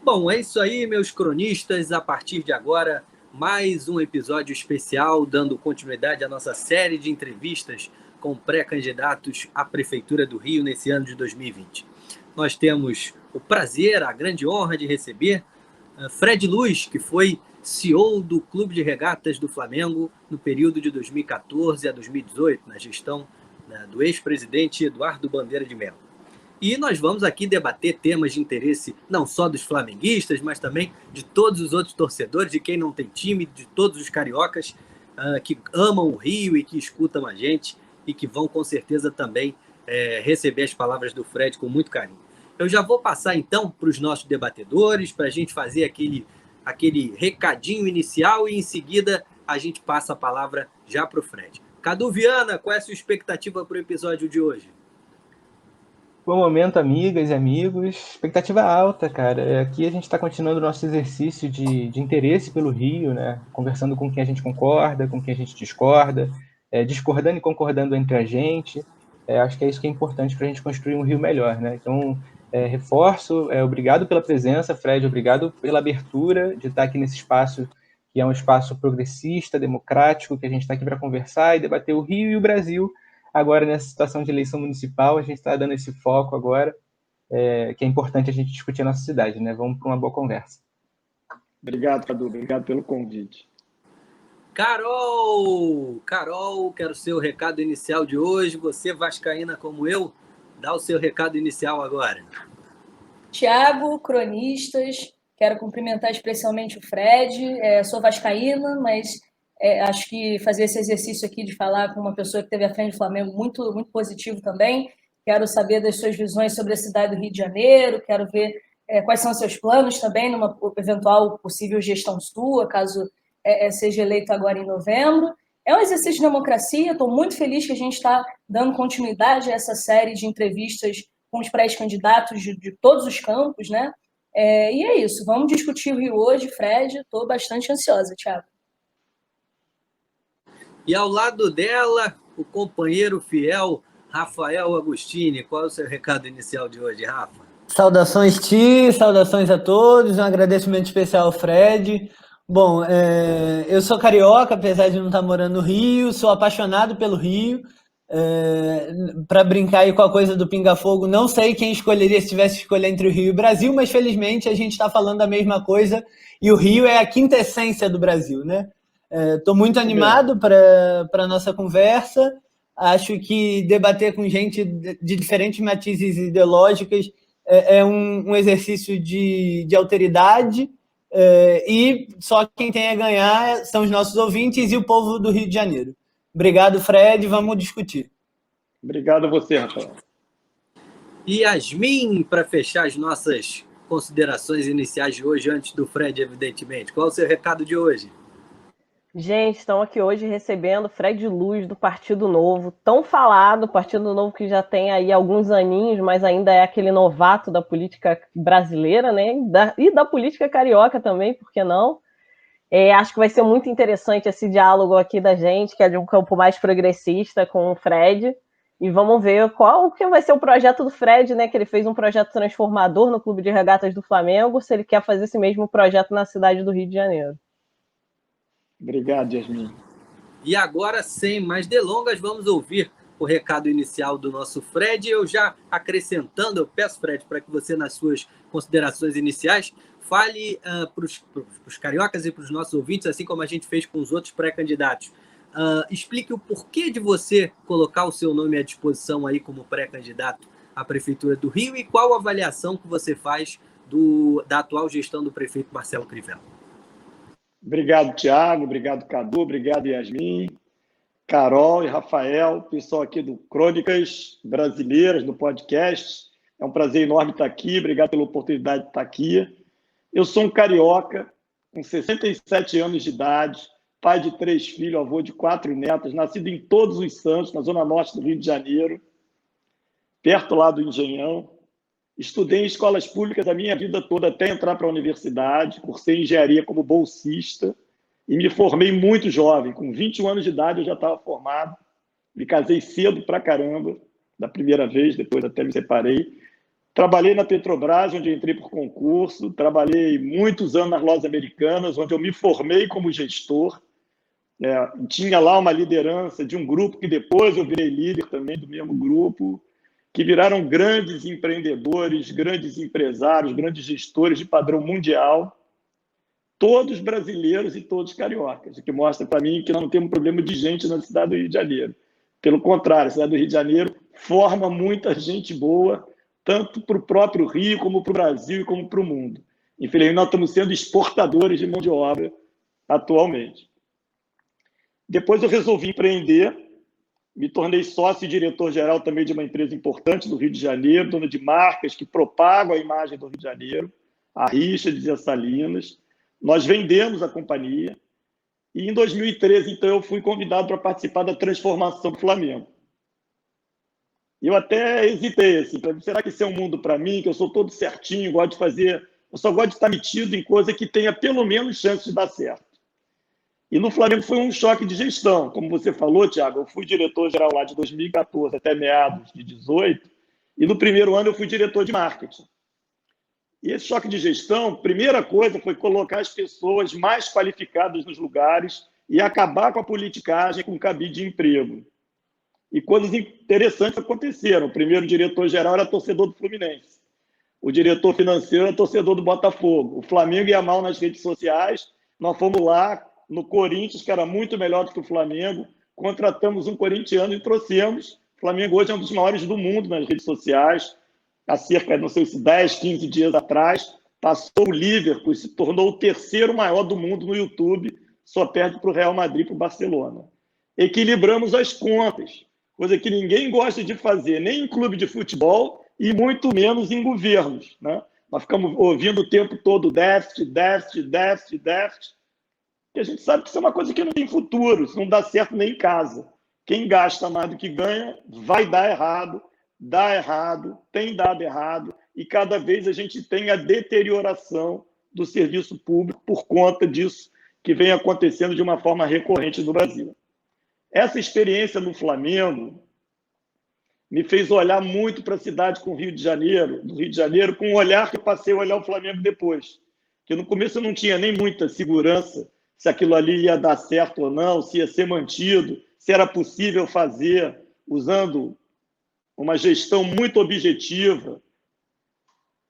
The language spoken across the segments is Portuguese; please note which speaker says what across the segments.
Speaker 1: Bom, é isso aí, meus cronistas. A partir de agora, mais um episódio especial, dando continuidade à nossa série de entrevistas com pré-candidatos à Prefeitura do Rio nesse ano de 2020. Nós temos o prazer, a grande honra de receber Fred Luz, que foi CEO do Clube de Regatas do Flamengo no período de 2014 a 2018, na gestão do ex-presidente Eduardo Bandeira de Mello. E nós vamos aqui debater temas de interesse não só dos flamenguistas, mas também de todos os outros torcedores, de quem não tem time, de todos os cariocas que amam o Rio e que escutam a gente e que vão com certeza também receber as palavras do Fred com muito carinho. Eu já vou passar então para os nossos debatedores, para a gente fazer aquele recadinho inicial e em seguida a gente passa a palavra já para o Fred. Cadu Viana, qual é a sua expectativa para o episódio de hoje?
Speaker 2: Bom momento, amigas e amigos. Expectativa alta, cara. Aqui a gente está continuando o nosso exercício de interesse pelo Rio, né? Conversando com quem a gente concorda, com quem a gente discorda, discordando e concordando entre a gente. Acho que é isso que é importante para a gente construir um Rio melhor, né? Então, reforço, obrigado pela presença, Fred, obrigado pela abertura de estar aqui nesse espaço que é um espaço progressista, democrático, que a gente está aqui para conversar e debater o Rio e o Brasil. Agora, nessa situação de eleição municipal, a gente está dando esse foco agora, que é importante a gente discutir a nossa cidade, né? Vamos para uma boa conversa.
Speaker 3: Obrigado, Cadu. Obrigado pelo convite.
Speaker 1: Carol, quero seu recado inicial de hoje. Você, vascaína como eu, dá o seu recado inicial agora.
Speaker 4: Tiago, cronistas, quero cumprimentar especialmente o Fred. Sou vascaína, mas acho que fazer esse exercício aqui de falar com uma pessoa que esteve à frente do Flamengo muito, muito positivo também. Quero saber das suas visões sobre a cidade do Rio de Janeiro, quero ver quais são os seus planos também numa eventual possível gestão sua, caso seja eleito agora em novembro. É um exercício de democracia, estou muito feliz que a gente está dando continuidade a essa série de entrevistas com os pré-candidatos de todos os campos, né? E é isso, vamos discutir o Rio hoje, Fred, estou bastante ansiosa, Thiago.
Speaker 1: E ao lado dela, o companheiro fiel, Rafael Agostini. Qual é o seu recado inicial de hoje, Rafa?
Speaker 5: Saudações, Ti, saudações a todos, um agradecimento especial ao Fred. Bom, eu sou carioca, apesar de não estar morando no Rio, sou apaixonado pelo Rio. Para brincar aí com a coisa do pinga-fogo, não sei quem escolheria se tivesse que escolher entre o Rio e o Brasil, mas felizmente a gente está falando a mesma coisa e o Rio é a quintessência do Brasil, né? Estou muito animado para a nossa conversa. Acho que debater com gente de diferentes matizes ideológicas é um exercício de alteridade, e só quem tem a ganhar são os nossos ouvintes e o povo do Rio de Janeiro. Obrigado, Fred. Vamos discutir.
Speaker 3: Obrigado a você, Rafael.
Speaker 1: E Yasmin, para fechar as nossas considerações iniciais de hoje, antes do Fred, evidentemente. Qual é o seu recado de hoje?
Speaker 6: Gente, estamos aqui hoje recebendo Fred Luz do Partido Novo, tão falado, Partido Novo que já tem aí alguns aninhos, mas ainda é aquele novato da política brasileira, né? E da política carioca também, por que não? Acho que vai ser muito interessante esse diálogo aqui da gente, que é de um campo mais progressista com o Fred, e vamos ver qual que vai ser o projeto do Fred, né? Que ele fez um projeto transformador no Clube de Regatas do Flamengo, se ele quer fazer esse mesmo projeto na cidade do Rio de Janeiro.
Speaker 3: Obrigado, Yasmin.
Speaker 1: E agora, sem mais delongas, vamos ouvir o recado inicial do nosso Fred. Eu já acrescentando, eu peço, Fred, para que você, nas suas considerações iniciais, fale para os cariocas e para os nossos ouvintes, assim como a gente fez com os outros pré-candidatos. Explique o porquê de você colocar o seu nome à disposição aí como pré-candidato à Prefeitura do Rio e qual a avaliação que você faz da atual gestão do prefeito Marcelo Crivella.
Speaker 3: Obrigado, Tiago. Obrigado, Cadu. Obrigado, Yasmin, Carol e Rafael, pessoal aqui do Crônicas Brasileiras, do podcast. É um prazer enorme estar aqui. Obrigado pela oportunidade de estar aqui. Eu sou um carioca, com 67 anos de idade, pai de 3 filhos, avô de 4 netas, nascido em Todos os Santos, na zona norte do Rio de Janeiro, perto lá do Engenhão. Estudei em escolas públicas a minha vida toda até entrar para a universidade, cursei engenharia como bolsista e me formei muito jovem. Com 21 anos de idade eu já estava formado. Me casei cedo pra caramba, da primeira vez, depois até me separei. Trabalhei na Petrobras, onde eu entrei por concurso, trabalhei muitos anos nas lojas americanas, onde eu me formei como gestor. Tinha lá uma liderança de um grupo que depois eu virei líder também do mesmo grupo, que viraram grandes empreendedores, grandes empresários, grandes gestores de padrão mundial, todos brasileiros e todos cariocas, o que mostra para mim que nós não temos problema de gente na cidade do Rio de Janeiro. Pelo contrário, a cidade do Rio de Janeiro forma muita gente boa, tanto para o próprio Rio, como para o Brasil e como para o mundo. Infelizmente, nós estamos sendo exportadores de mão de obra atualmente. Depois eu resolvi empreender, me tornei sócio e diretor-geral também de uma empresa importante do Rio de Janeiro, dona de marcas que propagam a imagem do Rio de Janeiro, a Richards e a Salinas. Nós vendemos a companhia e em 2013, então, eu fui convidado para participar da transformação do Flamengo. Eu até hesitei, assim, será que esse é um mundo para mim, que eu sou todo certinho, gosto de fazer, eu só gosto de estar metido em coisa que tenha pelo menos chance de dar certo. E no Flamengo foi um choque de gestão. Como você falou, Thiago, eu fui diretor-geral lá de 2014 até meados de 2018, e no primeiro ano eu fui diretor de marketing. E esse choque de gestão, primeira coisa foi colocar as pessoas mais qualificadas nos lugares e acabar com a politicagem com cabide de emprego. E coisas interessantes aconteceram. O primeiro diretor-geral era torcedor do Fluminense. O diretor financeiro era torcedor do Botafogo. O Flamengo ia mal nas redes sociais. Nós fomos lá no Corinthians, que era muito melhor do que o Flamengo, contratamos um corintiano e trouxemos. O Flamengo hoje é um dos maiores do mundo nas redes sociais. Há cerca, não sei se 10, 15 dias atrás, passou o Liverpool e se tornou o terceiro maior do mundo no YouTube, só perde para o Real Madrid e para o Barcelona. Equilibramos as contas, coisa que ninguém gosta de fazer, nem em clube de futebol e muito menos em governos, né? Nós ficamos ouvindo o tempo todo déficit, déficit, déficit, déficit, e a gente sabe que isso é uma coisa que não tem futuro, isso não dá certo nem em casa. Quem gasta mais do que ganha vai dar errado, dá errado, tem dado errado, e cada vez a gente tem a deterioração do serviço público por conta disso que vem acontecendo de uma forma recorrente no Brasil. Essa experiência no Flamengo me fez olhar muito para a cidade com o Rio de Janeiro, do Rio de Janeiro, com um olhar que eu passei a olhar o Flamengo depois. Porque no começo eu não tinha nem muita segurança se aquilo ali ia dar certo ou não, se ia ser mantido, se era possível fazer usando uma gestão muito objetiva.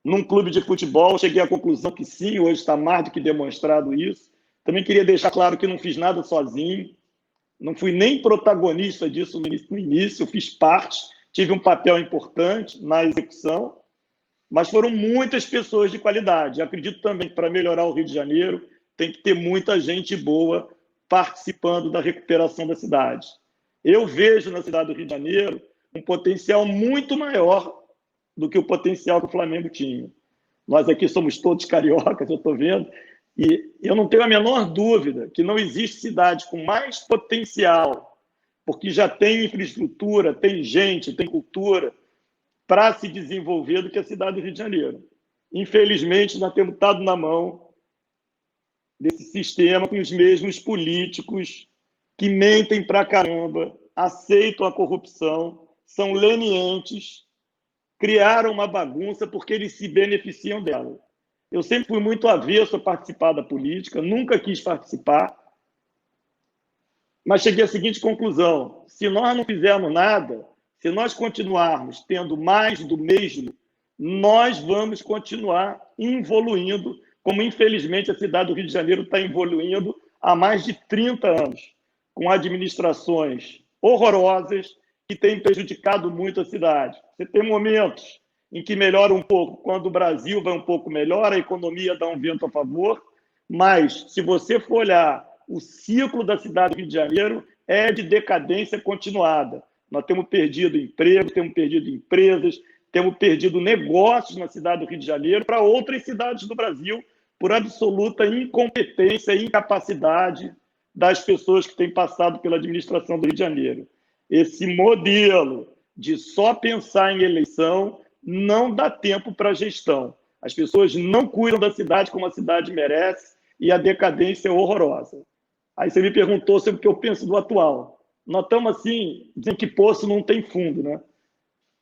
Speaker 3: Num clube de futebol, cheguei à conclusão que sim, hoje está mais do que demonstrado isso. Também queria deixar claro que não fiz nada sozinho, não fui nem protagonista disso no início, eu fiz parte, tive um papel importante na execução, mas foram muitas pessoas de qualidade. Eu acredito também que para melhorar o Rio de Janeiro tem que ter muita gente boa participando da recuperação da cidade. Eu vejo na cidade do Rio de Janeiro um potencial muito maior do que o potencial que o Flamengo tinha. Nós aqui somos todos cariocas, eu estou vendo, e eu não tenho a menor dúvida que não existe cidade com mais potencial, porque já tem infraestrutura, tem gente, tem cultura para se desenvolver do que a cidade do Rio de Janeiro. Infelizmente, nós temos estado na mão desse sistema com os mesmos políticos que mentem pra caramba, aceitam a corrupção, são lenientes, criaram uma bagunça porque eles se beneficiam dela. Eu sempre fui muito avesso a participar da política, nunca quis participar, mas cheguei à seguinte conclusão: se nós não fizermos nada, se nós continuarmos tendo mais do mesmo, nós vamos continuar evoluindo, como infelizmente a cidade do Rio de Janeiro está evoluindo há mais de 30 anos, com administrações horrorosas, que tem prejudicado muito a cidade. Você tem momentos em que melhora um pouco, quando o Brasil vai um pouco melhor, a economia dá um vento a favor, mas se você for olhar o ciclo da cidade do Rio de Janeiro, é de decadência continuada. Nós temos perdido emprego, temos perdido empresas, temos perdido negócios na cidade do Rio de Janeiro para outras cidades do Brasil, por absoluta incompetência e incapacidade das pessoas que têm passado pela administração do Rio de Janeiro. Esse modelo de só pensar em eleição não dá tempo para gestão. As pessoas não cuidam da cidade como a cidade merece e a decadência é horrorosa. Aí você me perguntou sobre o que eu penso do atual. Nós estamos assim, dizendo que poço não tem fundo, né?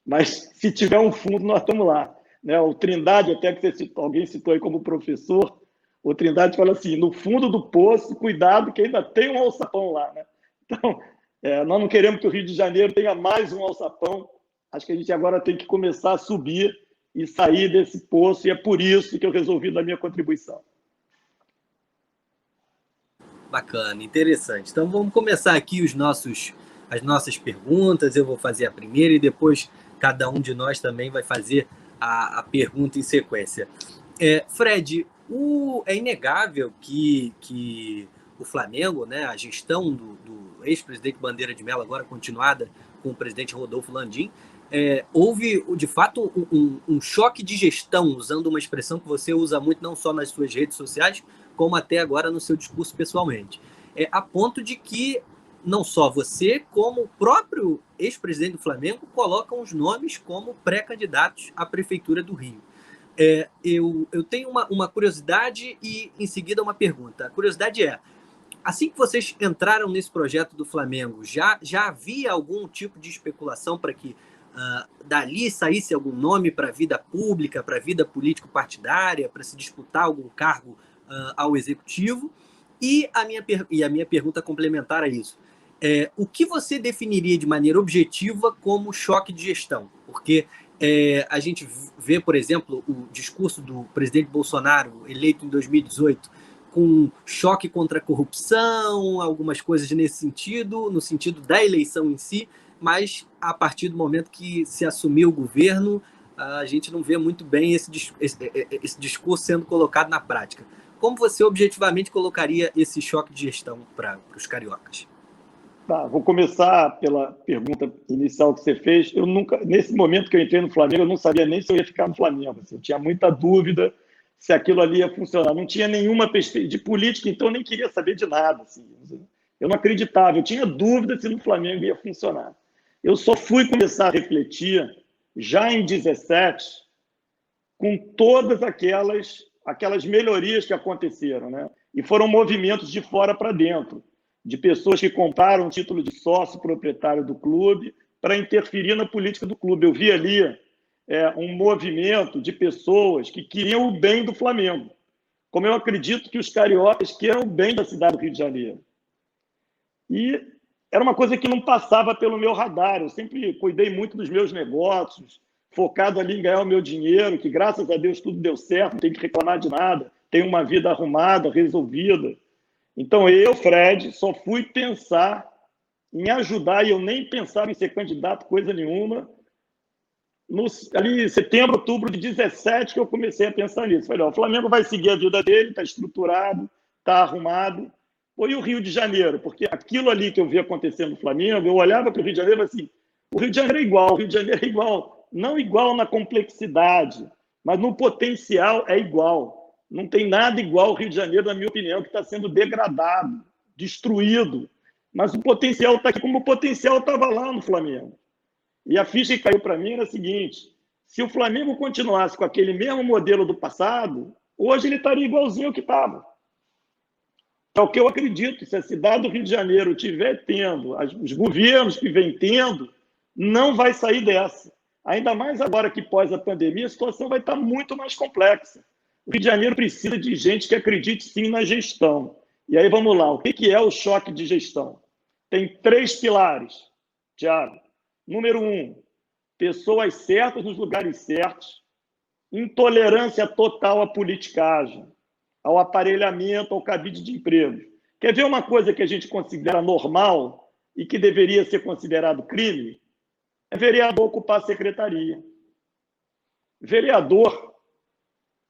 Speaker 3: Mas se tiver um fundo, nós estamos lá. né? O Trindade, até que alguém citou aí como professor, o Trindade fala assim, no fundo do poço, cuidado que ainda tem um alçapão lá, né? Então, nós não queremos que o Rio de Janeiro tenha mais um alçapão. Acho que a gente agora tem que começar a subir e sair desse poço, e é por isso que eu resolvi dar minha contribuição.
Speaker 1: Bacana, interessante. Então vamos começar aqui as nossas perguntas. Eu vou fazer a primeira e depois cada um de nós também vai fazer a pergunta em sequência. Fred, é inegável que o Flamengo, né, a gestão do ex-presidente Bandeira de Mello, agora continuada com o presidente Rodolfo Landim, houve, de fato, um choque de gestão, usando uma expressão que você usa muito, não só nas suas redes sociais, como até agora no seu discurso pessoalmente. A ponto de que não só você, como o próprio ex-presidente do Flamengo, colocam os nomes como pré-candidatos à Prefeitura do Rio. Eu tenho uma curiosidade e, em seguida, uma pergunta. A curiosidade assim que vocês entraram nesse projeto do Flamengo, já havia algum tipo de especulação para que dali saísse algum nome para a vida pública, para a vida político-partidária, para se disputar algum cargo ao executivo? E a minha pergunta complementar a isso: o que você definiria de maneira objetiva como choque de gestão? Porque a gente vê, por exemplo, o discurso do presidente Bolsonaro, eleito em 2018, com choque contra a corrupção, algumas coisas nesse sentido, no sentido da eleição em si, mas a partir do momento que se assumiu o governo, a gente não vê muito bem esse discurso sendo colocado na prática. Como você objetivamente colocaria esse choque de gestão para os cariocas?
Speaker 3: Tá, vou começar pela pergunta inicial que você fez. Eu nunca, nesse momento que eu entrei no Flamengo, eu não sabia nem se eu ia ficar no Flamengo. Assim, eu tinha muita dúvida se aquilo ali ia funcionar. Não tinha nenhuma perspectiva de política, então eu nem queria saber de nada. Assim. Eu não acreditava, eu tinha dúvida se no Flamengo ia funcionar. Eu só fui começar a refletir já em 2017, com todas aquelas melhorias que aconteceram, né? E foram movimentos de fora para dentro, de pessoas que compraram o título de sócio proprietário do clube para interferir na política do clube. Eu vi ali um movimento de pessoas que queriam o bem do Flamengo, como eu acredito que os cariocas queiram o bem da cidade do Rio de Janeiro. E era uma coisa que não passava pelo meu radar. Eu sempre cuidei muito dos meus negócios, focado ali em ganhar o meu dinheiro, que graças a Deus tudo deu certo, não tenho que reclamar de nada, tenho uma vida arrumada, resolvida. Então eu, Fred, só fui pensar em ajudar, e eu nem pensava em ser candidato, coisa nenhuma. Ali em setembro, outubro de 2017, que eu comecei a pensar nisso. Falei, o Flamengo vai seguir a vida dele, está estruturado, está arrumado. E o Rio de Janeiro? Porque aquilo ali que eu vi acontecendo no Flamengo, eu olhava para o Rio de Janeiro e falava assim, o Rio de Janeiro é igual, o Rio de Janeiro é igual. Não igual na complexidade, mas no potencial é igual. Não tem nada igual ao Rio de Janeiro, na minha opinião, que está sendo degradado, destruído. Mas o potencial está aqui, como o potencial estava lá no Flamengo. E a ficha que caiu para mim era a seguinte: se o Flamengo continuasse com aquele mesmo modelo do passado, hoje ele estaria igualzinho ao que estava. É o que eu acredito. Se a cidade do Rio de Janeiro estiver tendo, os governos que vêm tendo, não vai sair dessa. Ainda mais agora que pós a pandemia, a situação vai estar muito mais complexa. O Rio de Janeiro precisa de gente que acredite sim na gestão. E aí vamos lá, o que é o choque de gestão? Tem 3 pilares, Thiago. Número 1, pessoas certas nos lugares certos, intolerância total à politicagem, ao aparelhamento, ao cabide de emprego. Quer ver uma coisa que a gente considera normal e que deveria ser considerado crime? É vereador ocupar a secretaria. Vereador,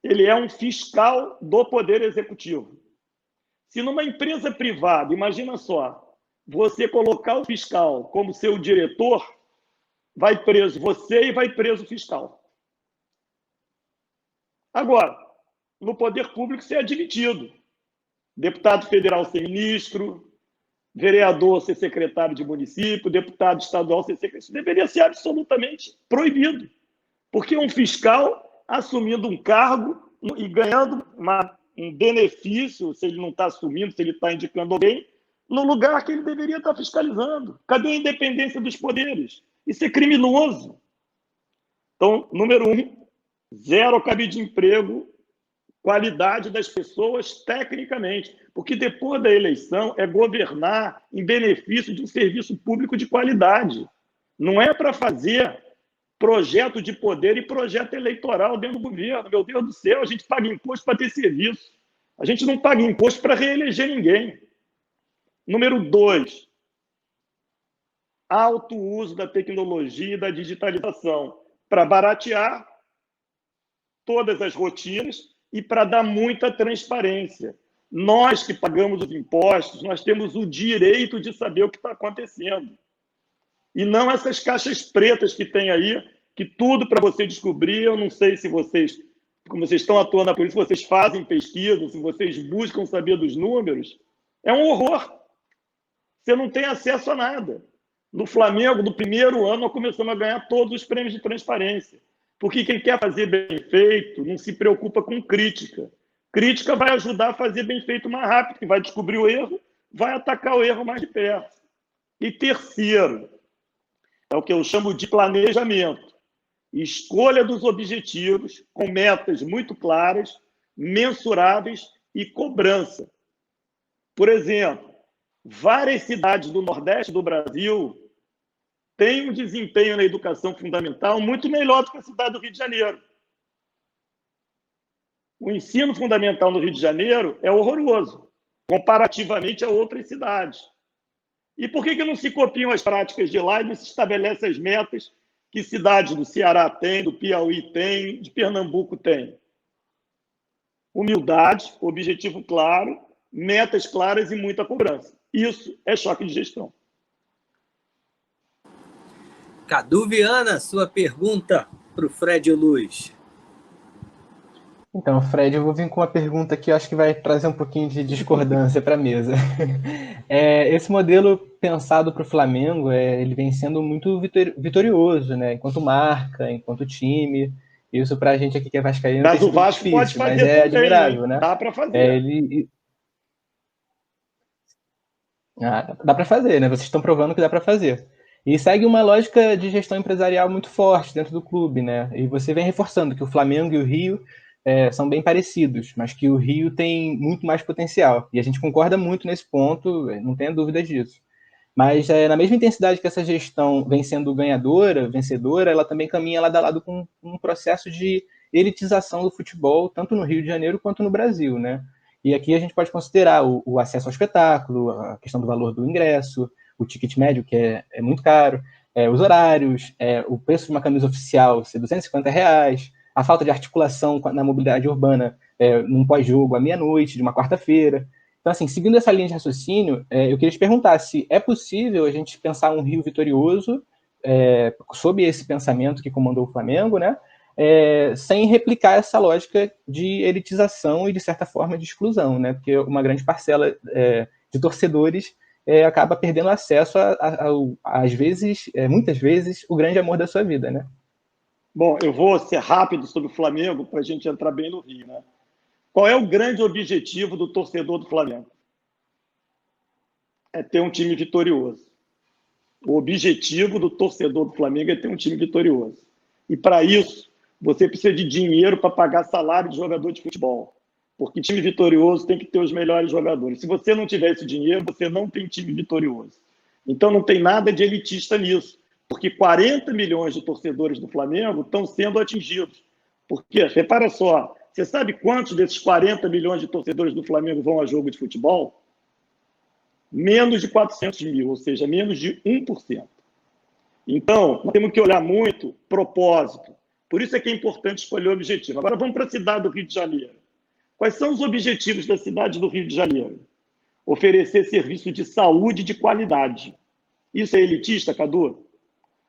Speaker 3: ele é um fiscal do Poder Executivo. Se numa empresa privada, imagina só, você colocar o fiscal como seu diretor, vai preso você e vai preso o fiscal. Agora, no poder público, você é admitido. Deputado federal ser ministro, vereador ser secretário de município, deputado estadual ser secretário. Isso deveria ser absolutamente proibido. Porque um fiscal assumindo um cargo e ganhando um benefício, se ele não está assumindo, se ele está indicando alguém, no lugar que ele deveria estar fiscalizando. Cadê a independência dos poderes? Isso é criminoso. Então, número 1, Zero cabide de emprego, qualidade das pessoas tecnicamente, porque depois da eleição é governar em benefício de um serviço público de qualidade. Não é para fazer projeto de poder e projeto eleitoral dentro do governo. Meu Deus do céu, a gente paga imposto para ter serviço. A gente não paga imposto para reeleger ninguém. Número 2, alto uso da tecnologia e da digitalização para baratear todas as rotinas e para dar muita transparência. Nós que pagamos os impostos, nós temos o direito de saber o que está acontecendo. E não essas caixas pretas que tem aí, que tudo para você descobrir, eu não sei se vocês, como vocês estão atuando na polícia, vocês fazem pesquisa, se vocês buscam saber dos números, é um horror. Você não tem acesso a nada. No Flamengo, no primeiro ano, nós começamos a ganhar todos os prêmios de transparência. Porque quem quer fazer bem feito não se preocupa com crítica. Crítica vai ajudar a fazer bem feito mais rápido, que vai descobrir o erro, vai atacar o erro mais de perto. E terceiro, é o que eu chamo de planejamento. Escolha dos objetivos com metas muito claras, mensuráveis e cobrança. Por exemplo, várias cidades do Nordeste do Brasil têm um desempenho na educação fundamental muito melhor do que a cidade do Rio de Janeiro. O ensino fundamental no Rio de Janeiro é horroroso, comparativamente a outras cidades. E por que não se copiam as práticas de lá e não se estabelecem as metas que cidades do Ceará têm, do Piauí têm, de Pernambuco têm? Humildade, objetivo claro, metas claras e muita cobrança. Isso é choque de gestão.
Speaker 1: Cadu Viana, sua pergunta para o Fred Luz.
Speaker 2: Então, Fred, eu vou vir com uma pergunta que eu acho que vai trazer um pouquinho de discordância para a mesa. Esse modelo pensado para o Flamengo, ele vem sendo muito vitorioso, né? Enquanto marca, enquanto time. Isso para a gente aqui que é vascaíno
Speaker 3: Mas o Vasco
Speaker 2: difícil,
Speaker 3: pode fazer
Speaker 2: mas é
Speaker 3: também,
Speaker 2: admirável, né?
Speaker 3: Dá para fazer.
Speaker 2: Dá para fazer, né? Vocês estão provando que dá para fazer. E segue uma lógica de gestão empresarial muito forte dentro do clube, né? E você vem reforçando que o Flamengo e o Rio são bem parecidos, mas que o Rio tem muito mais potencial. E a gente concorda muito nesse ponto, não tenha dúvida disso. Mas na mesma intensidade que essa gestão vem sendo ganhadora, vencedora, ela também caminha lado a lado com um processo de elitização do futebol, tanto no Rio de Janeiro quanto no Brasil, né? E aqui a gente pode considerar o acesso ao espetáculo, a questão do valor do ingresso, o ticket médio, que é muito caro, os horários, o preço de uma camisa oficial ser R$250, a falta de articulação na mobilidade urbana num pós-jogo à meia-noite, de uma quarta-feira. Então, assim, seguindo essa linha de raciocínio, eu queria te perguntar se é possível a gente pensar um Rio vitorioso sob esse pensamento que comandou o Flamengo, né? Sem replicar essa lógica de elitização e, de certa forma, de exclusão, né? Porque uma grande parcela de torcedores acaba perdendo acesso às vezes, muitas vezes, o grande amor da sua vida, né?
Speaker 3: Bom, eu vou ser rápido sobre o Flamengo para a gente entrar bem no Rio, né? Qual é o grande objetivo do torcedor do Flamengo? É ter um time vitorioso. O objetivo do torcedor do Flamengo é ter um time vitorioso. E para isso, você precisa de dinheiro para pagar salário de jogador de futebol. Porque time vitorioso tem que ter os melhores jogadores. Se você não tiver esse dinheiro, você não tem time vitorioso. Então não tem nada de elitista nisso. Porque 40 milhões de torcedores do Flamengo estão sendo atingidos. Porque, repara só, você sabe quantos desses 40 milhões de torcedores do Flamengo vão a jogo de futebol? Menos de 400 mil, ou seja, menos de 1%. Então, nós temos que olhar muito propósito. Por isso é que é importante escolher o objetivo. Agora vamos para a cidade do Rio de Janeiro. Quais são os objetivos da cidade do Rio de Janeiro? Oferecer serviço de saúde de qualidade. Isso é elitista, Cadu?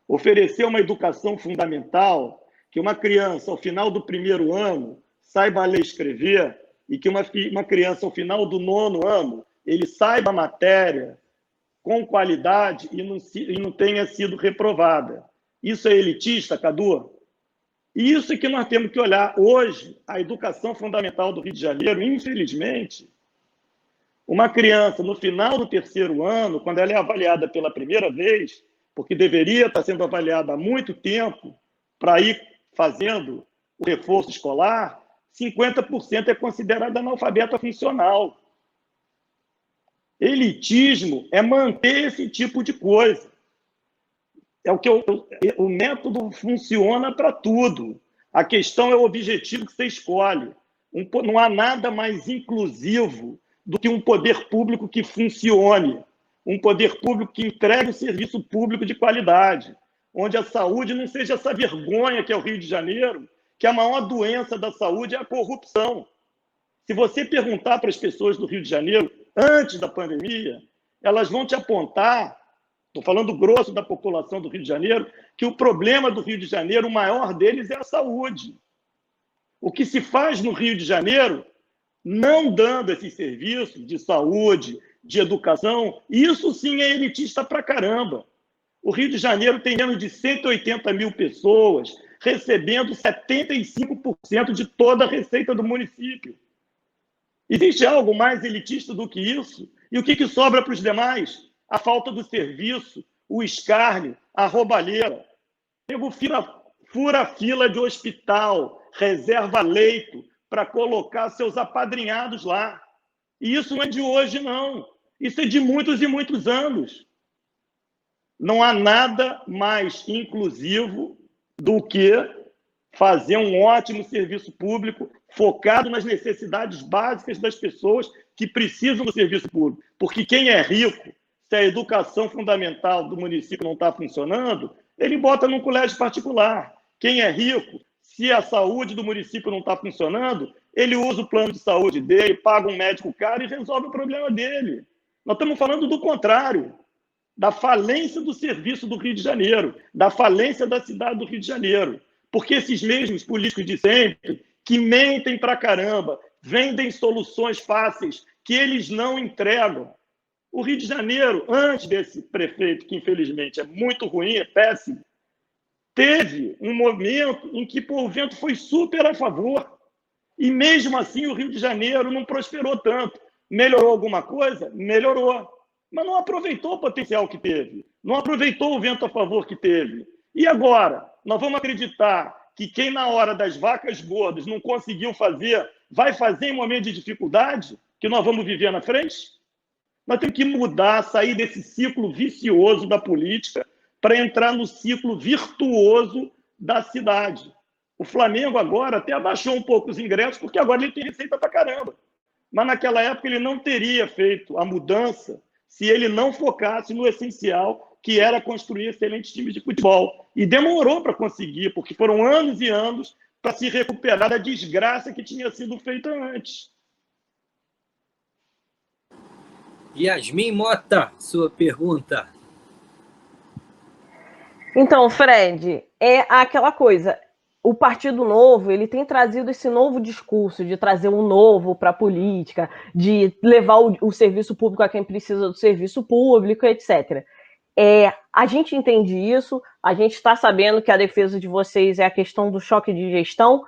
Speaker 3: Oferecer uma educação fundamental, que uma criança, ao final do primeiro ano, saiba ler e escrever, e que uma criança, ao final do 9º ano, ele saiba a matéria com qualidade e não tenha sido reprovada. Isso é elitista, Cadu? E isso é que nós temos que olhar. Hoje, a educação fundamental do Rio de Janeiro, infelizmente, uma criança, no final do 3º ano, quando ela é avaliada pela primeira vez, porque deveria estar sendo avaliada há muito tempo, para ir fazendo o reforço escolar, 50% é considerado analfabeta funcional. Elitismo é manter esse tipo de coisa. O método funciona para tudo. A questão é o objetivo que você escolhe. Não há nada mais inclusivo do que um poder público que funcione, um poder público que entregue um serviço público de qualidade, onde a saúde não seja essa vergonha que é o Rio de Janeiro, que a maior doença da saúde é a corrupção. Se você perguntar para as pessoas do Rio de Janeiro, antes da pandemia, elas vão te apontar, estou falando grosso da população do Rio de Janeiro, que o problema do Rio de Janeiro, o maior deles é a saúde. O que se faz no Rio de Janeiro, não dando esses serviços de saúde, de educação, isso sim é elitista pra caramba. O Rio de Janeiro tem menos de 180 mil pessoas, recebendo 75% de toda a receita do município. Existe algo mais elitista do que isso? E o que sobra para os demais? A falta do serviço, o escárnio, a roubalheira. Nego fura a fila de hospital, reserva leito para colocar seus apadrinhados lá. E isso não é de hoje, não. Isso é de muitos e muitos anos. Não há nada mais inclusivo do que fazer um ótimo serviço público focado nas necessidades básicas das pessoas que precisam do serviço público. Porque quem é rico, se a educação fundamental do município não está funcionando, ele bota num colégio particular. Quem é rico, se a saúde do município não está funcionando, ele usa o plano de saúde dele, paga um médico caro e resolve o problema dele. Nós estamos falando do contrário, da falência do serviço do Rio de Janeiro, da falência da cidade do Rio de Janeiro. Porque esses mesmos políticos de sempre, que mentem pra caramba, vendem soluções fáceis que eles não entregam. O Rio de Janeiro, antes desse prefeito, que infelizmente é muito ruim, é péssimo, teve um momento em que o vento foi super a favor. E mesmo assim o Rio de Janeiro não prosperou tanto. Melhorou alguma coisa? Melhorou. Mas não aproveitou o potencial que teve. Não aproveitou o vento a favor que teve. E agora? Nós vamos acreditar que quem na hora das vacas gordas não conseguiu fazer, vai fazer em momento de dificuldade que nós vamos viver na frente? Nós temos que mudar, sair desse ciclo vicioso da política para entrar no ciclo virtuoso da cidade. O Flamengo agora até abaixou um pouco os ingressos, porque agora ele tem receita pra caramba. Mas naquela época ele não teria feito a mudança se ele não focasse no essencial, que era construir excelentes times de futebol. E demorou para conseguir, porque foram anos e anos para se recuperar da desgraça que tinha sido feita antes.
Speaker 1: Yasmin Mota, sua pergunta.
Speaker 6: Então, Fred, é aquela coisa. O Partido Novo, ele tem trazido esse novo discurso de trazer um novo para a política, de levar o serviço público a quem precisa do serviço público, etc. A gente entende isso, a gente está sabendo que a defesa de vocês é a questão do choque de gestão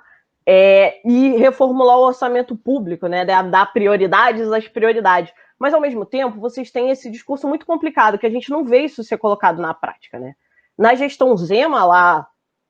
Speaker 6: e reformular o orçamento público, né, dar prioridades às prioridades. Mas, ao mesmo tempo, vocês têm esse discurso muito complicado, que a gente não vê isso ser colocado na prática, né? Na gestão Zema,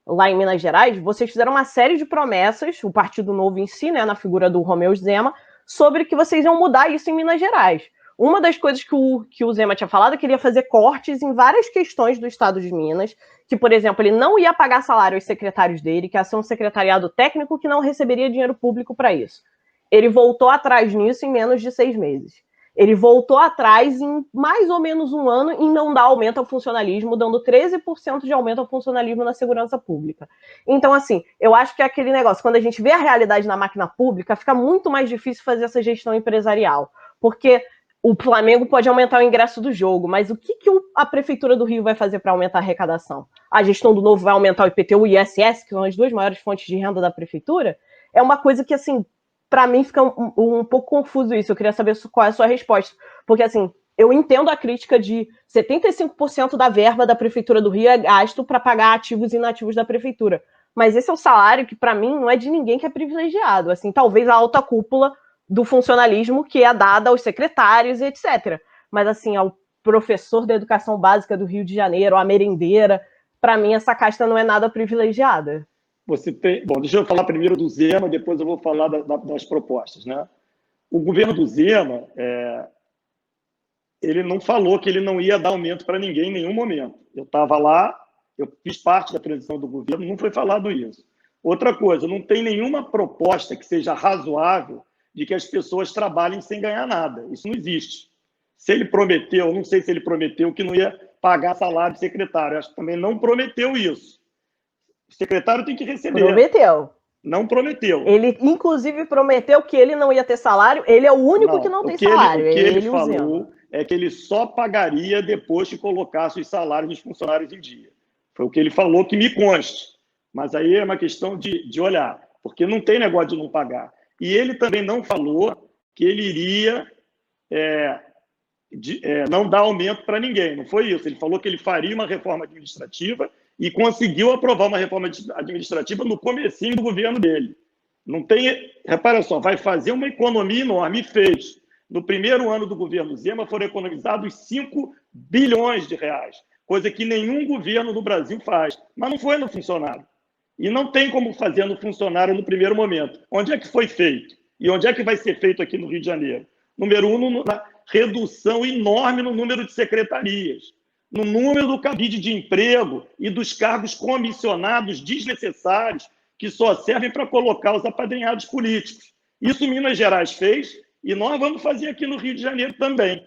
Speaker 6: lá em Minas Gerais, vocês fizeram uma série de promessas, o Partido Novo em si, né, na figura do Romeu Zema, sobre que vocês iam mudar isso em Minas Gerais. Uma das coisas que o Zema tinha falado é que ele ia fazer cortes em várias questões do estado de Minas, que, por exemplo, ele não ia pagar salário aos secretários dele, que ia ser um secretariado técnico que não receberia dinheiro público para isso. Ele voltou atrás nisso em menos de 6 meses. Ele voltou atrás em mais ou menos um ano em não dar aumento ao funcionalismo, dando 13% de aumento ao funcionalismo na segurança pública. Então, assim, eu acho que é aquele negócio, quando a gente vê a realidade na máquina pública, fica muito mais difícil fazer essa gestão empresarial, porque o Flamengo pode aumentar o ingresso do jogo, mas o que a Prefeitura do Rio vai fazer para aumentar a arrecadação? A gestão do Novo vai aumentar o IPTU e o ISS, que são as duas maiores fontes de renda da Prefeitura? É uma coisa que, assim, para mim fica um pouco confuso isso. Eu queria saber qual é a sua resposta. Porque, assim, eu entendo a crítica de 75% da verba da Prefeitura do Rio é gasto para pagar ativos e inativos da Prefeitura. Mas esse é o salário que, para mim, não é de ninguém que é privilegiado. Assim, talvez a alta cúpula do funcionalismo que é dada aos secretários, etc. Mas, assim, ao professor da educação básica do Rio de Janeiro, a merendeira, para mim, essa casta não é nada privilegiada.
Speaker 3: você tem... Bom, deixa eu falar primeiro do Zema, depois eu vou falar das propostas, né? O governo do Zema, ele não falou que ele não ia dar aumento para ninguém em nenhum momento. Eu estava lá, eu fiz parte da transição do governo, não foi falado isso. Outra coisa, não tem nenhuma proposta que seja razoável de que as pessoas trabalhem sem ganhar nada. Isso não existe. Se ele prometeu, não sei se ele prometeu que não ia pagar salário de secretário. Acho que também não prometeu isso. O secretário tem que receber.
Speaker 6: Prometeu.
Speaker 3: Não prometeu.
Speaker 6: Ele, inclusive, prometeu que ele não ia ter salário. Ele é o único que não tem salário.
Speaker 3: O que ele falou é que ele só pagaria depois que colocasse os salários dos funcionários em dia. Foi o que ele falou, que me conste. Mas aí é uma questão de olhar, porque não tem negócio de não pagar. E ele também não falou que ele iria não dar aumento para ninguém. Não foi isso. Ele falou que ele faria uma reforma administrativa e conseguiu aprovar uma reforma administrativa no comecinho do governo dele. Não tem... Repara só, vai fazer uma economia enorme. E fez. No primeiro ano do governo Zema foram economizados 5 bilhões de reais, coisa que nenhum governo do Brasil faz. Mas não foi no funcionário. E não tem como fazer no funcionário no primeiro momento. Onde é que foi feito? E onde é que vai ser feito aqui no Rio de Janeiro? Número 1, na redução enorme no número de secretarias, no número do cabide de emprego e dos cargos comissionados desnecessários que só servem para colocar os apadrinhados políticos. Isso Minas Gerais fez e nós vamos fazer aqui no Rio de Janeiro também.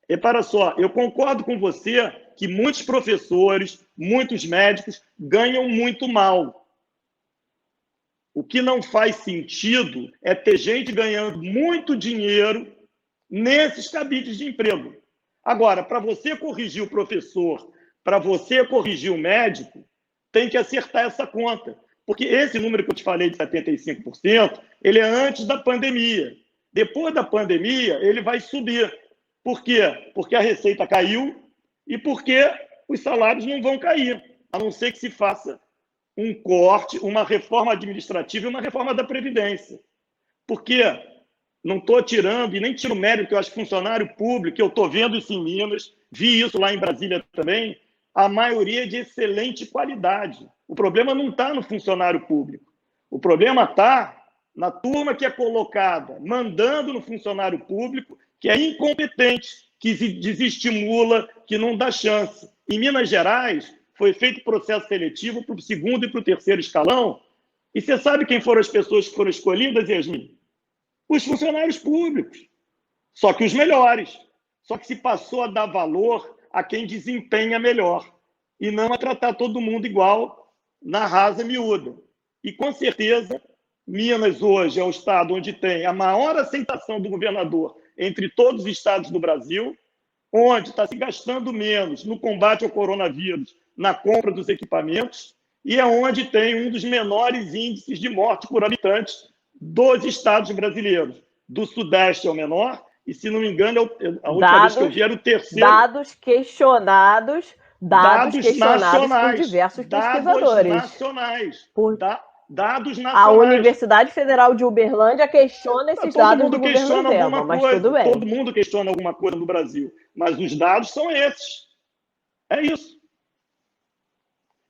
Speaker 3: Repara só, eu concordo com você que muitos professores, muitos médicos ganham muito mal. O que não faz sentido é ter gente ganhando muito dinheiro nesses cabides de emprego. Agora, para você corrigir o professor, para você corrigir o médico, tem que acertar essa conta. Porque esse número que eu te falei de 75%, ele é antes da pandemia. Depois da pandemia, ele vai subir. Por quê? Porque a receita caiu e porque os salários não vão cair, a não ser que se faça um corte, uma reforma administrativa e uma reforma da Previdência. Porque não estou tirando, e nem tiro mérito, que eu acho funcionário público, eu estou vendo isso em Minas, vi isso lá em Brasília também, a maioria é de excelente qualidade. O problema não está no funcionário público. O problema está na turma que é colocada, mandando no funcionário público, que é incompetente, que desestimula, que não dá chance. Em Minas Gerais, foi feito processo seletivo para o segundo e para o terceiro escalão, e você sabe quem foram as pessoas que foram escolhidas, Yasmin? Os funcionários públicos. Só que os melhores. Só que se passou a dar valor a quem desempenha melhor, e não a tratar todo mundo igual na rasa miúda. E, com certeza, Minas hoje é o estado onde tem a maior aceitação do governador entre todos os estados do Brasil, onde está se gastando menos no combate ao coronavírus, na compra dos equipamentos, e é onde tem um dos menores índices de morte por habitante dos estados brasileiros. Do Sudeste é o menor, e, se não me engano, a última vez que eu vi era o terceiro.
Speaker 6: Dados questionados por diversos pesquisadores.
Speaker 3: Dados nacionais.
Speaker 6: A Universidade Federal de Uberlândia questiona esses dados do governo Zema, mas tudo bem.
Speaker 3: Todo mundo questiona alguma coisa no Brasil, mas os dados são esses. É isso.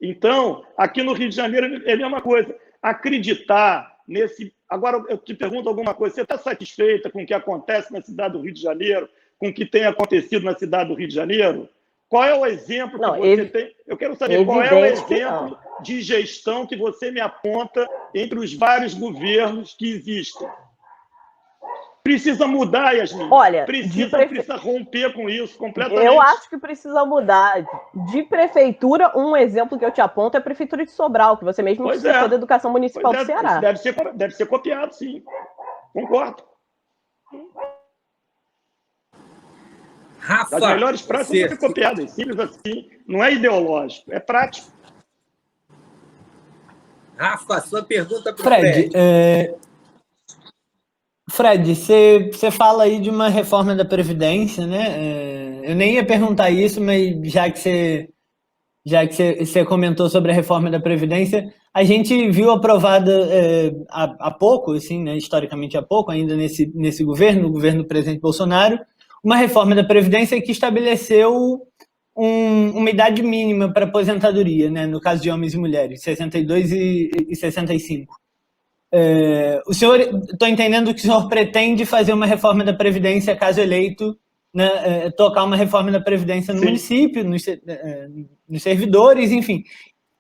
Speaker 3: Então, aqui no Rio de Janeiro, ele é uma coisa. Acreditar nesse... Agora, eu te pergunto alguma coisa. Você está satisfeita com o que acontece na cidade do Rio de Janeiro, com o que tem acontecido na cidade do Rio de Janeiro? Qual é o exemplo que você tem? Eu quero saber qual é o exemplo de gestão que você me aponta entre os vários governos que existem. Precisa mudar, Yasmin.
Speaker 6: Olha,
Speaker 3: precisa romper com isso completamente.
Speaker 6: Eu acho que precisa mudar. De prefeitura, um exemplo que eu te aponto é a Prefeitura de Sobral, que você mesmo citou da Educação Municipal do Ceará.
Speaker 3: Deve ser copiado, sim. Concordo.
Speaker 1: Rafa,
Speaker 3: as melhores práticas são sempre copiadas, simples assim. Não é ideológico, é prático.
Speaker 1: Rafa, sua pergunta para o
Speaker 5: Fred. Fred, você fala aí de uma reforma da Previdência, né? Eu nem ia perguntar isso, mas já que você comentou sobre a reforma da Previdência, a gente viu aprovada há pouco, assim, né, historicamente há pouco, ainda nesse governo, o governo do presidente Bolsonaro, uma reforma da Previdência que estabeleceu uma idade mínima para aposentadoria, né, no caso de homens e mulheres, 62 e 65. O senhor, estou entendendo que o senhor pretende fazer uma reforma da Previdência, caso eleito, né, tocar uma reforma da Previdência no município, nos servidores, enfim.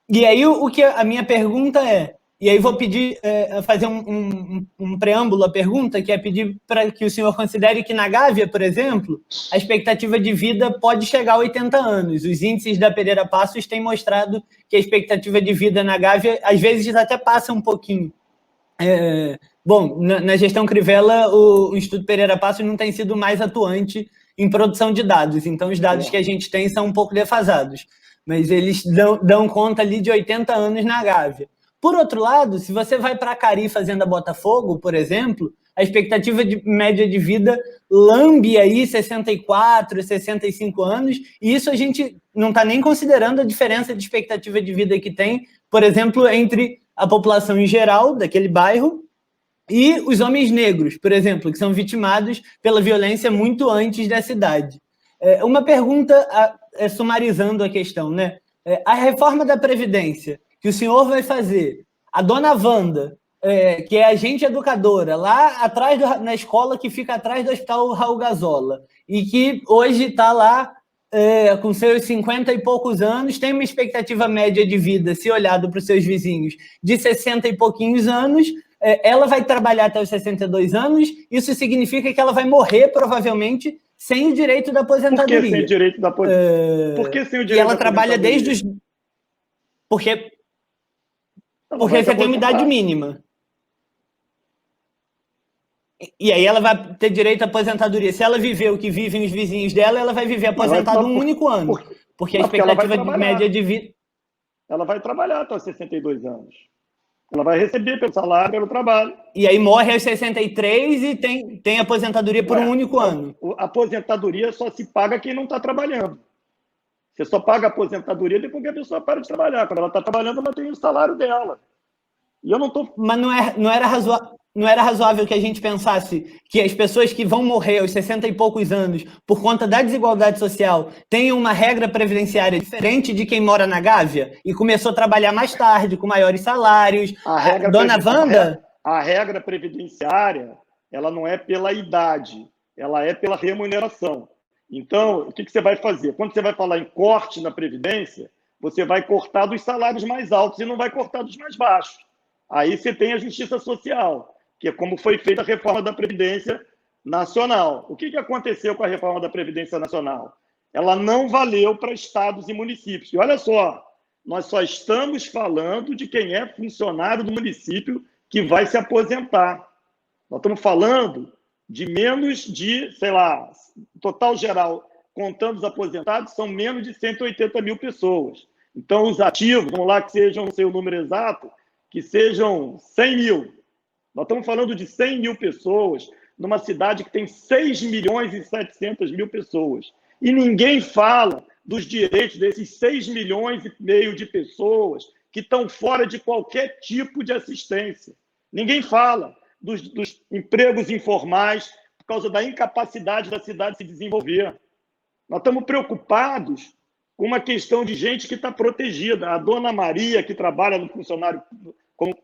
Speaker 5: E aí o que a minha pergunta é, e aí vou pedir, fazer um preâmbulo à pergunta, que é pedir para que o senhor considere que na Gávea, por exemplo, a expectativa de vida pode chegar a 80 anos. Os índices da Pereira Passos têm mostrado que a expectativa de vida na Gávea, às vezes, até passa um pouquinho. Bom, na gestão Crivella, o Instituto Pereira Passos não tem sido mais atuante em produção de dados, então os dados que a gente tem são um pouco defasados, mas eles dão conta ali de 80 anos na Gávea. Por outro lado, se você vai para Acari, Fazenda Botafogo, por exemplo, a expectativa média de vida lambe aí 64, 65 anos, e isso a gente não está nem considerando a diferença de expectativa de vida que tem, por exemplo, entre a população em geral daquele bairro e os homens negros, por exemplo, que são vitimados pela violência muito antes dessa idade. Uma pergunta, sumarizando a questão, né? A reforma da Previdência que o senhor vai fazer, a dona Wanda, que é agente educadora, lá atrás, na escola que fica atrás do Hospital Raul Gazola, e que hoje está lá com seus 50 e poucos anos, tem uma expectativa média de vida, se olhado para os seus vizinhos, de 60 e pouquinhos anos, ela vai trabalhar até os 62 anos, isso significa que ela vai morrer, provavelmente, sem o direito da aposentadoria.
Speaker 3: Por que sem o direito da aposentadoria? Por que sem o direito
Speaker 5: e ela trabalha desde os... Porque você tem uma idade mínima. E aí ela vai ter direito à aposentadoria. Se ela viver o que vivem os vizinhos dela, ela vai viver aposentada um único ano. Porque a expectativa média de vida...
Speaker 3: Ela vai trabalhar até os 62 anos. Ela vai receber pelo salário, pelo trabalho.
Speaker 5: E aí morre aos 63 e tem aposentadoria por um único ano.
Speaker 3: A aposentadoria só se paga quem não está trabalhando. Você só paga a aposentadoria depois que a pessoa para de trabalhar. Quando ela está trabalhando, ela tem o salário dela. E eu não estou...
Speaker 5: Mas não era razoável que a gente pensasse que as pessoas que vão morrer aos 60 e poucos anos por conta da desigualdade social tenham uma regra previdenciária diferente de quem mora na Gávea e começou a trabalhar mais tarde, com maiores salários. Dona Wanda...
Speaker 3: A regra previdenciária, ela não é pela idade, ela é pela remuneração. Então, o que você vai fazer? Quando você vai falar em corte na Previdência, você vai cortar dos salários mais altos e não vai cortar dos mais baixos. Aí você tem a justiça social, que é como foi feita a reforma da Previdência Nacional. O que aconteceu com a reforma da Previdência Nacional? Ela não valeu para estados e municípios. E olha só, nós só estamos falando de quem é funcionário do município que vai se aposentar. Nós estamos falando de menos de, sei lá, total geral, contando os aposentados, são menos de 180 mil pessoas. Então, os ativos, vamos lá que sejam, não sei o número exato, que sejam 100 mil. Nós estamos falando de 100 mil pessoas numa cidade que tem 6 milhões e 700 mil pessoas. E ninguém fala dos direitos desses 6 milhões e meio de pessoas que estão fora de qualquer tipo de assistência. Ninguém fala dos empregos informais por causa da incapacidade da cidade se desenvolver. Nós estamos preocupados com uma questão de gente que está protegida. A dona Maria, que trabalha como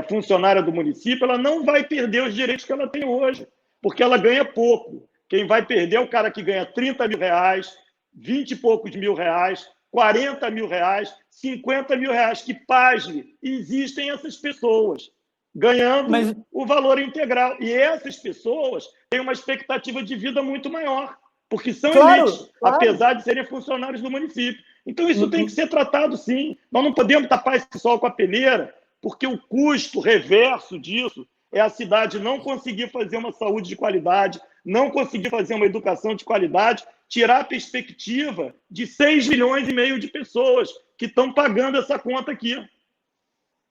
Speaker 3: funcionária do município, ela não vai perder os direitos que ela tem hoje, porque ela ganha pouco. Quem vai perder é o cara que ganha 30 mil reais, 20 e poucos mil reais, 40 mil reais, 50 mil reais, que pasme. Existem essas pessoas ganhando o valor integral. E essas pessoas têm uma expectativa de vida muito maior, porque são elites, apesar de serem funcionários do município. Então, isso tem que ser tratado, sim. Nós não podemos tapar esse sol com a peneira, porque o custo reverso disso é a cidade não conseguir fazer uma saúde de qualidade, não conseguir fazer uma educação de qualidade, tirar a perspectiva de 6 milhões e meio de pessoas que estão pagando essa conta aqui.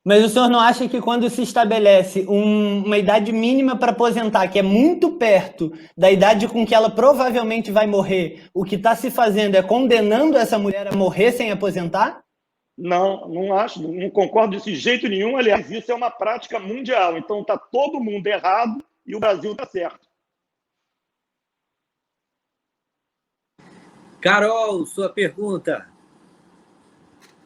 Speaker 5: Mas o senhor não acha que quando se estabelece uma idade mínima para aposentar, que é muito perto da idade com que ela provavelmente vai morrer, o que está se fazendo é condenando essa mulher a morrer sem aposentar?
Speaker 3: Não, não acho, não concordo desse jeito nenhum. Aliás, isso é uma prática mundial. Então está todo mundo errado e o Brasil está certo.
Speaker 1: Carol, sua pergunta.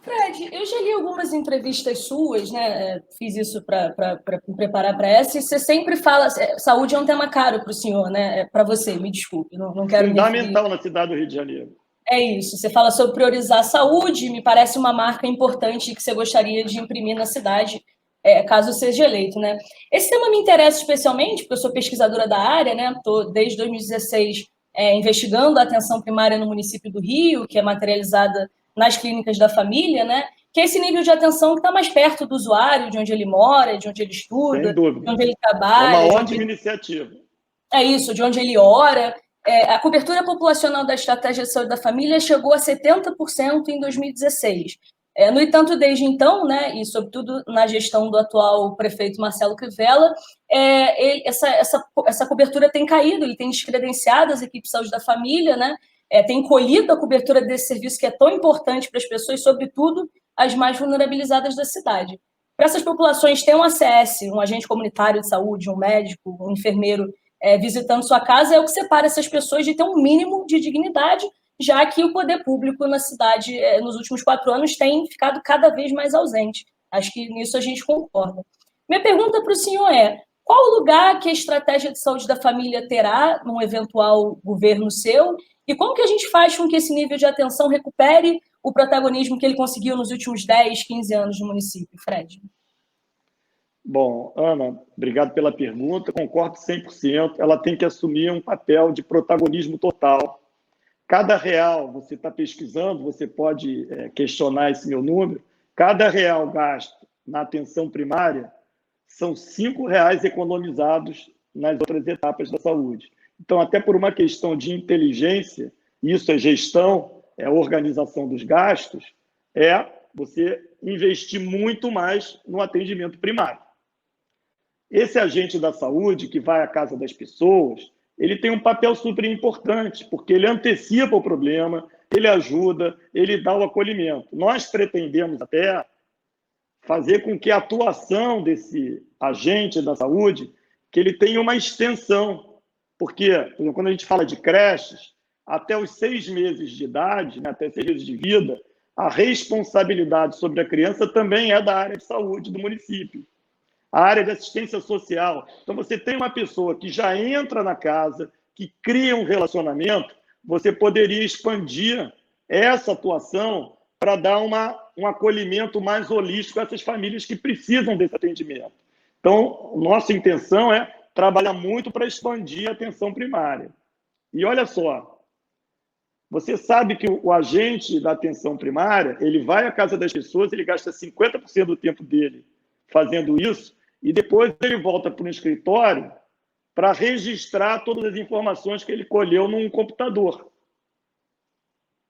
Speaker 4: Fred, eu já li algumas entrevistas suas, né? Fiz isso para me preparar para essa, e você sempre fala, saúde é um tema caro para o senhor, né? Para você, me desculpe, não quero me referir.
Speaker 3: Fundamental na cidade do Rio de Janeiro.
Speaker 4: É isso, você fala sobre priorizar a saúde, me parece uma marca importante que você gostaria de imprimir na cidade, caso seja eleito, né? Esse tema me interessa especialmente, porque eu sou pesquisadora da área, né? Estou desde 2016 investigando a atenção primária no município do Rio, que é materializada nas clínicas da família, né? Que é esse nível de atenção que está mais perto do usuário, de onde ele mora, de onde ele estuda, de onde ele trabalha.
Speaker 3: É uma ótima iniciativa.
Speaker 4: É isso, de onde ele ora. A cobertura populacional da estratégia de saúde da família chegou a 70% em 2016. No entanto, desde então, né, e sobretudo na gestão do atual prefeito Marcelo Crivella, essa cobertura tem caído, ele tem descredenciado as equipes de saúde da família, né, tem encolhido a cobertura desse serviço que é tão importante para as pessoas, sobretudo as mais vulnerabilizadas da cidade. Para essas populações, ter um ACS, um agente comunitário de saúde, um médico, um enfermeiro visitando sua casa, é o que separa essas pessoas de ter um mínimo de dignidade, já que o poder público na cidade, nos últimos 4 anos, tem ficado cada vez mais ausente. Acho que nisso a gente concorda. Minha pergunta para o senhor qual o lugar que a estratégia de saúde da família terá num eventual governo seu, e como que a gente faz com que esse nível de atenção recupere o protagonismo que ele conseguiu nos últimos 10, 15 anos no município, Fred?
Speaker 3: Bom, Ana, obrigado pela pergunta, concordo 100%. Ela tem que assumir um papel de protagonismo total. Cada real, você está pesquisando, você pode questionar esse meu número, cada real gasto na atenção primária são R$5 economizados nas outras etapas da saúde. Então, até por uma questão de inteligência, isso é gestão, é organização dos gastos, você investir muito mais no atendimento primário. Esse agente da saúde que vai à casa das pessoas, ele tem um papel super importante, porque ele antecipa o problema, ele ajuda, ele dá o acolhimento. Nós pretendemos até fazer com que a atuação desse agente da saúde, que ele tenha uma extensão, porque quando a gente fala de creches, até os 6 meses de idade, né, até 6 meses de vida, a responsabilidade sobre a criança também é da área de saúde do município. A área de assistência social. Então, você tem uma pessoa que já entra na casa, que cria um relacionamento, você poderia expandir essa atuação para dar um acolhimento mais holístico a essas famílias que precisam desse atendimento. Então, nossa intenção é trabalhar muito para expandir a atenção primária. E olha só, você sabe que o agente da atenção primária, ele vai à casa das pessoas, ele gasta 50% do tempo dele fazendo isso, e depois ele volta para o escritório para registrar todas as informações que ele colheu num computador.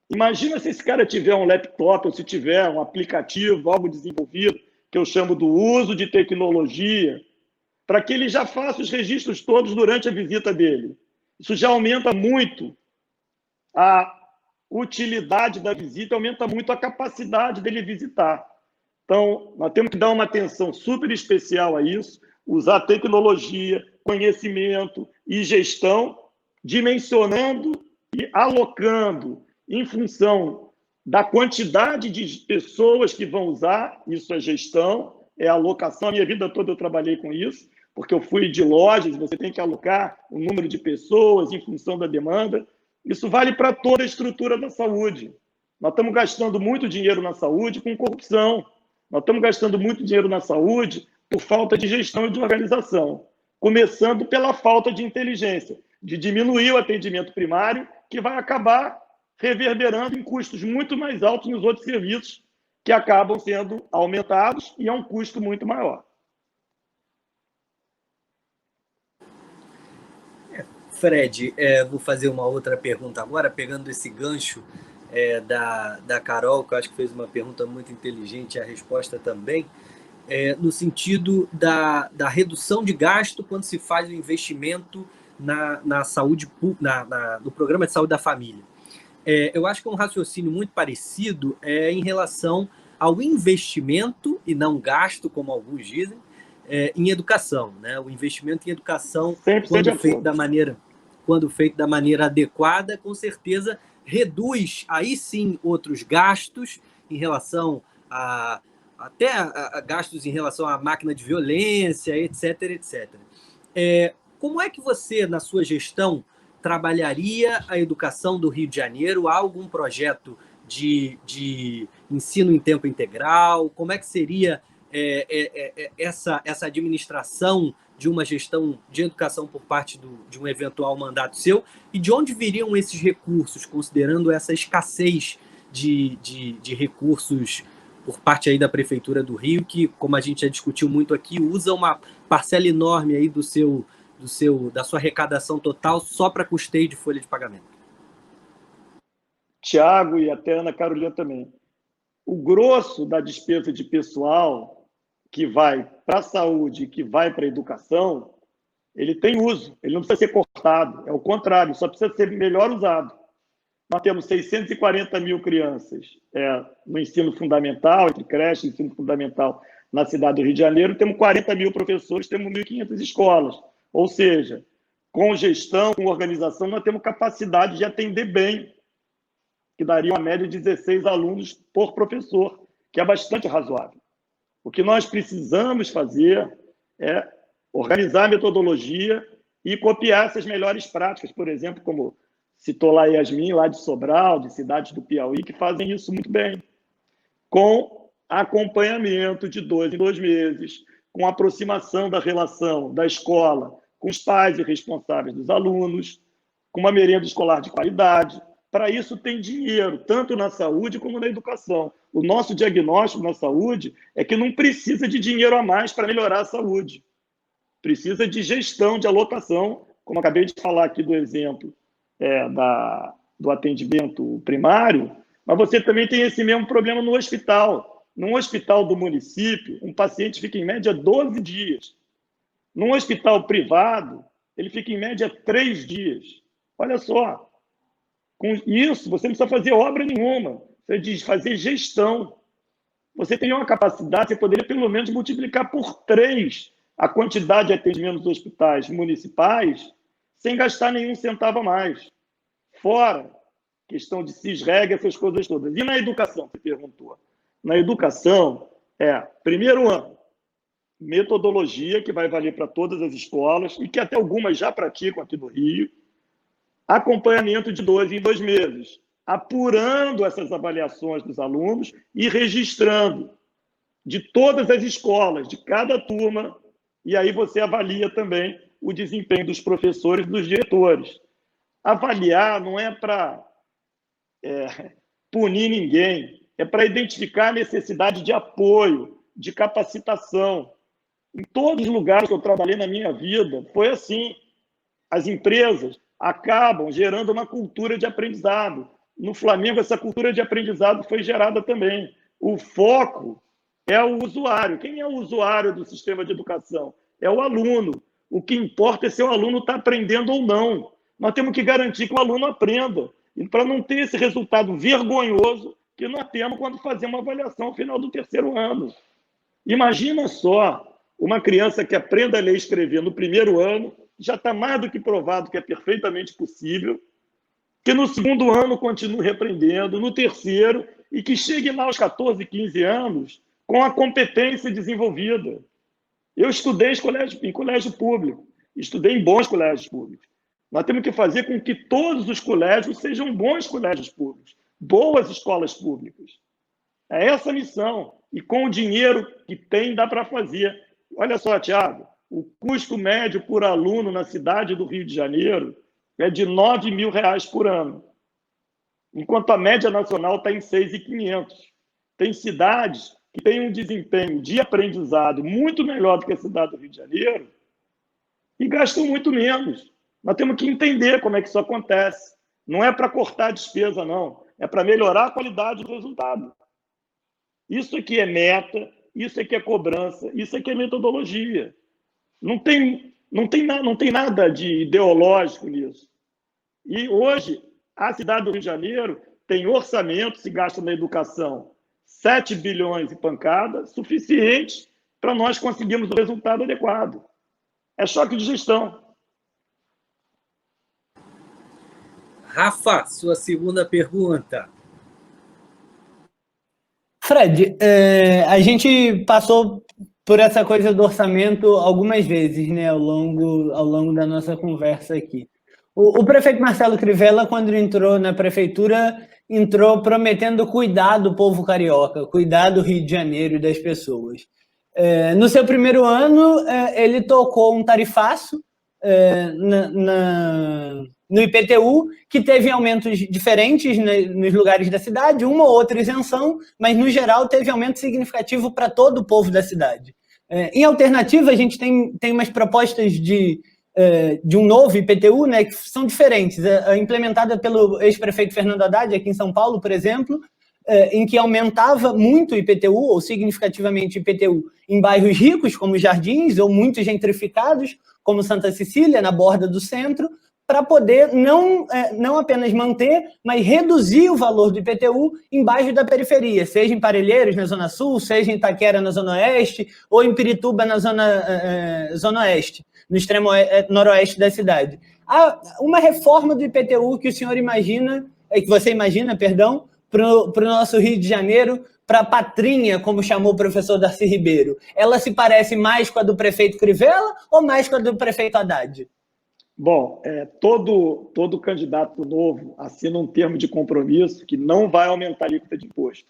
Speaker 3: Imagina se esse cara tiver um laptop ou se tiver um aplicativo, algo desenvolvido, que eu chamo do uso de tecnologia, para que ele já faça os registros todos durante a visita dele. Isso já aumenta muito a utilidade da visita, aumenta muito a capacidade dele visitar. Então, nós temos que dar uma atenção super especial a isso, usar tecnologia, conhecimento e gestão, dimensionando e alocando em função da quantidade de pessoas que vão usar, isso é gestão, é alocação. A minha vida toda eu trabalhei com isso, porque eu fui de lojas, você tem que alocar o número de pessoas em função da demanda. Isso vale para toda a estrutura da saúde. Nós estamos gastando muito dinheiro na saúde com corrupção. Nós estamos gastando muito dinheiro na saúde por falta de gestão e de organização, começando pela falta de inteligência, de diminuir o atendimento primário, que vai acabar reverberando em custos muito mais altos nos outros serviços, que acabam sendo aumentados e é um custo muito maior.
Speaker 1: Fred, vou fazer uma outra pergunta agora, pegando esse gancho da Carol, que eu acho que fez uma pergunta muito inteligente, a resposta também, no sentido da redução de gasto quando se faz o investimento na saúde, no programa de saúde da família. Eu acho que é um raciocínio muito parecido em relação ao investimento, e não gasto, como alguns dizem, em educação, né? O investimento em educação, quando feito da maneira adequada, com certeza reduz aí sim outros gastos em relação até gastos em relação à máquina de violência, etc, etc. Como é que você, na sua gestão, trabalharia a educação do Rio de Janeiro? Há algum projeto de ensino em tempo integral? Como é que seria essa administração de uma gestão de educação por parte de um eventual mandato seu? E de onde viriam esses recursos, considerando essa escassez de recursos por parte aí da Prefeitura do Rio, que, como a gente já discutiu muito aqui, usa uma parcela enorme aí da sua arrecadação total só para custeio de folha de pagamento?
Speaker 3: Tiago e até Ana Carolina também. O grosso da despesa de pessoal que vai para a saúde e que vai para a educação, ele tem uso, ele não precisa ser cortado, é o contrário, só precisa ser melhor usado. Nós temos 640 mil crianças no ensino fundamental, entre creche e ensino fundamental na cidade do Rio de Janeiro, temos 40 mil professores, temos 1.500 escolas. Ou seja, com gestão, com organização, nós temos capacidade de atender bem, que daria uma média de 16 alunos por professor, que é bastante razoável. O que nós precisamos fazer é organizar a metodologia e copiar essas melhores práticas, por exemplo, como citou lá a Yasmin, lá de Sobral, de cidades do Piauí, que fazem isso muito bem, com acompanhamento de 2 em 2 meses, com aproximação da relação da escola com os pais e responsáveis dos alunos, com uma merenda escolar de qualidade. Para isso tem dinheiro, tanto na saúde como na educação. O nosso diagnóstico na saúde é que não precisa de dinheiro a mais para melhorar a saúde. Precisa de gestão, de alocação, como acabei de falar aqui do exemplo do atendimento primário, mas você também tem esse mesmo problema no hospital. Num hospital do município, um paciente fica em média 12 dias. Num hospital privado, ele fica em média 3 dias. Olha só, com isso você não precisa fazer obra nenhuma, você diz fazer gestão. Você tem uma capacidade, você poderia pelo menos multiplicar por 3 a quantidade de atendimentos nos hospitais municipais sem gastar nenhum centavo a mais. Fora questão de CISREG, essas coisas todas. E na educação, você perguntou. Na educação, primeiro ano, metodologia que vai valer para todas as escolas e que até algumas já praticam aqui no Rio, acompanhamento de 2 em 2 meses, apurando essas avaliações dos alunos e registrando de todas as escolas, de cada turma, e aí você avalia também o desempenho dos professores e dos diretores. Avaliar não é para punir ninguém, é para identificar a necessidade de apoio, de capacitação. Em todos os lugares que eu trabalhei na minha vida, foi assim. As empresas acabam gerando uma cultura de aprendizado. No Flamengo, essa cultura de aprendizado foi gerada também. O foco é o usuário. Quem é o usuário do sistema de educação? É o aluno. O que importa é se o aluno está aprendendo ou não. Nós temos que garantir que o aluno aprenda. E para não ter esse resultado vergonhoso que nós temos quando fazemos uma avaliação ao final do 3º ano. Imagina só, uma criança que aprenda a ler e escrever no 1º ano, já está mais do que provado que é perfeitamente possível, que no 2º ano continue reaprendendo, no 3º, e que chegue lá aos 14, 15 anos com a competência desenvolvida. Eu estudei em colégio público, estudei em bons colégios públicos. Nós temos que fazer com que todos os colégios sejam bons colégios públicos, boas escolas públicas. É essa a missão. E com o dinheiro que tem, dá para fazer. Olha só, Tiago, o custo médio por aluno na cidade do Rio de Janeiro é de R$ 9.000 por ano, enquanto a média nacional está em 6.500. Tem cidades que têm um desempenho de aprendizado muito melhor do que a cidade do Rio de Janeiro e gastam muito menos. Nós temos que entender como é que isso acontece. Não é para cortar a despesa, não. É para melhorar a qualidade do resultado. Isso aqui é meta, isso aqui é cobrança, isso aqui é metodologia. Não tem nada de ideológico nisso. E hoje, a cidade do Rio de Janeiro tem orçamento, se gasta na educação 7 bilhões e pancada, suficiente para nós conseguirmos o resultado adequado. É choque de gestão.
Speaker 1: Rafa, sua segunda pergunta.
Speaker 5: Fred, a gente passou por essa coisa do orçamento algumas vezes, né, ao longo da nossa conversa aqui. O prefeito Marcelo Crivella, quando entrou na prefeitura, entrou prometendo cuidar do povo carioca, cuidar do Rio de Janeiro e das pessoas. No seu primeiro ano, ele tocou um tarifaço no IPTU, que teve aumentos diferentes nos lugares da cidade, uma ou outra isenção, mas, no geral, teve aumento significativo para todo o povo da cidade. Em alternativa, a gente tem umas propostas de um novo IPTU, né, que são diferentes, implementada pelo ex-prefeito Fernando Haddad, aqui em São Paulo, por exemplo, em que aumentava muito o IPTU, ou significativamente o IPTU, em bairros ricos, como Jardins, ou muito gentrificados, como Santa Cecília, na borda do centro, para poder não apenas manter, mas reduzir o valor do IPTU em bairros da periferia, seja em Parelheiros, na Zona Sul, seja em Itaquera, na Zona Oeste, ou em Pirituba, na Zona Oeste, no extremo noroeste da cidade. Há uma reforma do IPTU que o senhor imagina, que você imagina, perdão, para o nosso Rio de Janeiro, para a patrinha, como chamou o professor Darcy Ribeiro. Ela se parece mais com a do prefeito Crivella ou mais com a do prefeito Haddad?
Speaker 3: Bom, todo candidato novo assina um termo de compromisso que não vai aumentar a alíquota de imposto.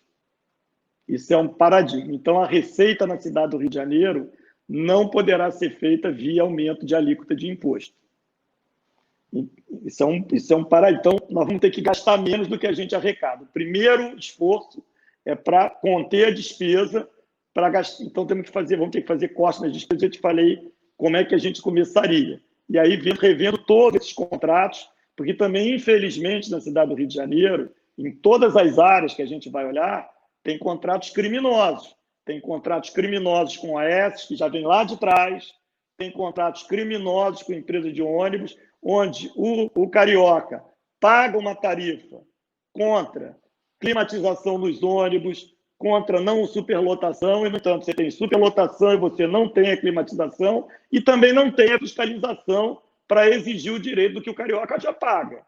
Speaker 3: Isso é um paradigma. Então, a receita na cidade do Rio de Janeiro não poderá ser feita via aumento de alíquota de imposto. Isso é um paradigma. Então, nós vamos ter que gastar menos do que a gente arrecada. O primeiro esforço é para conter a despesa, para gastar. Então, vamos ter que fazer corte nas despesas. Eu te falei como é que a gente começaria. E aí, revendo todos esses contratos, porque também, infelizmente, na cidade do Rio de Janeiro, em todas as áreas que a gente vai olhar, tem contratos criminosos. Tem contratos criminosos com a AES, que já vem lá de trás, tem contratos criminosos com empresas de ônibus, onde o carioca paga uma tarifa contra climatização dos ônibus, contra não superlotação, e, no entanto, você tem superlotação e você não tem a climatização e também não tem a fiscalização para exigir o direito do que o carioca já paga.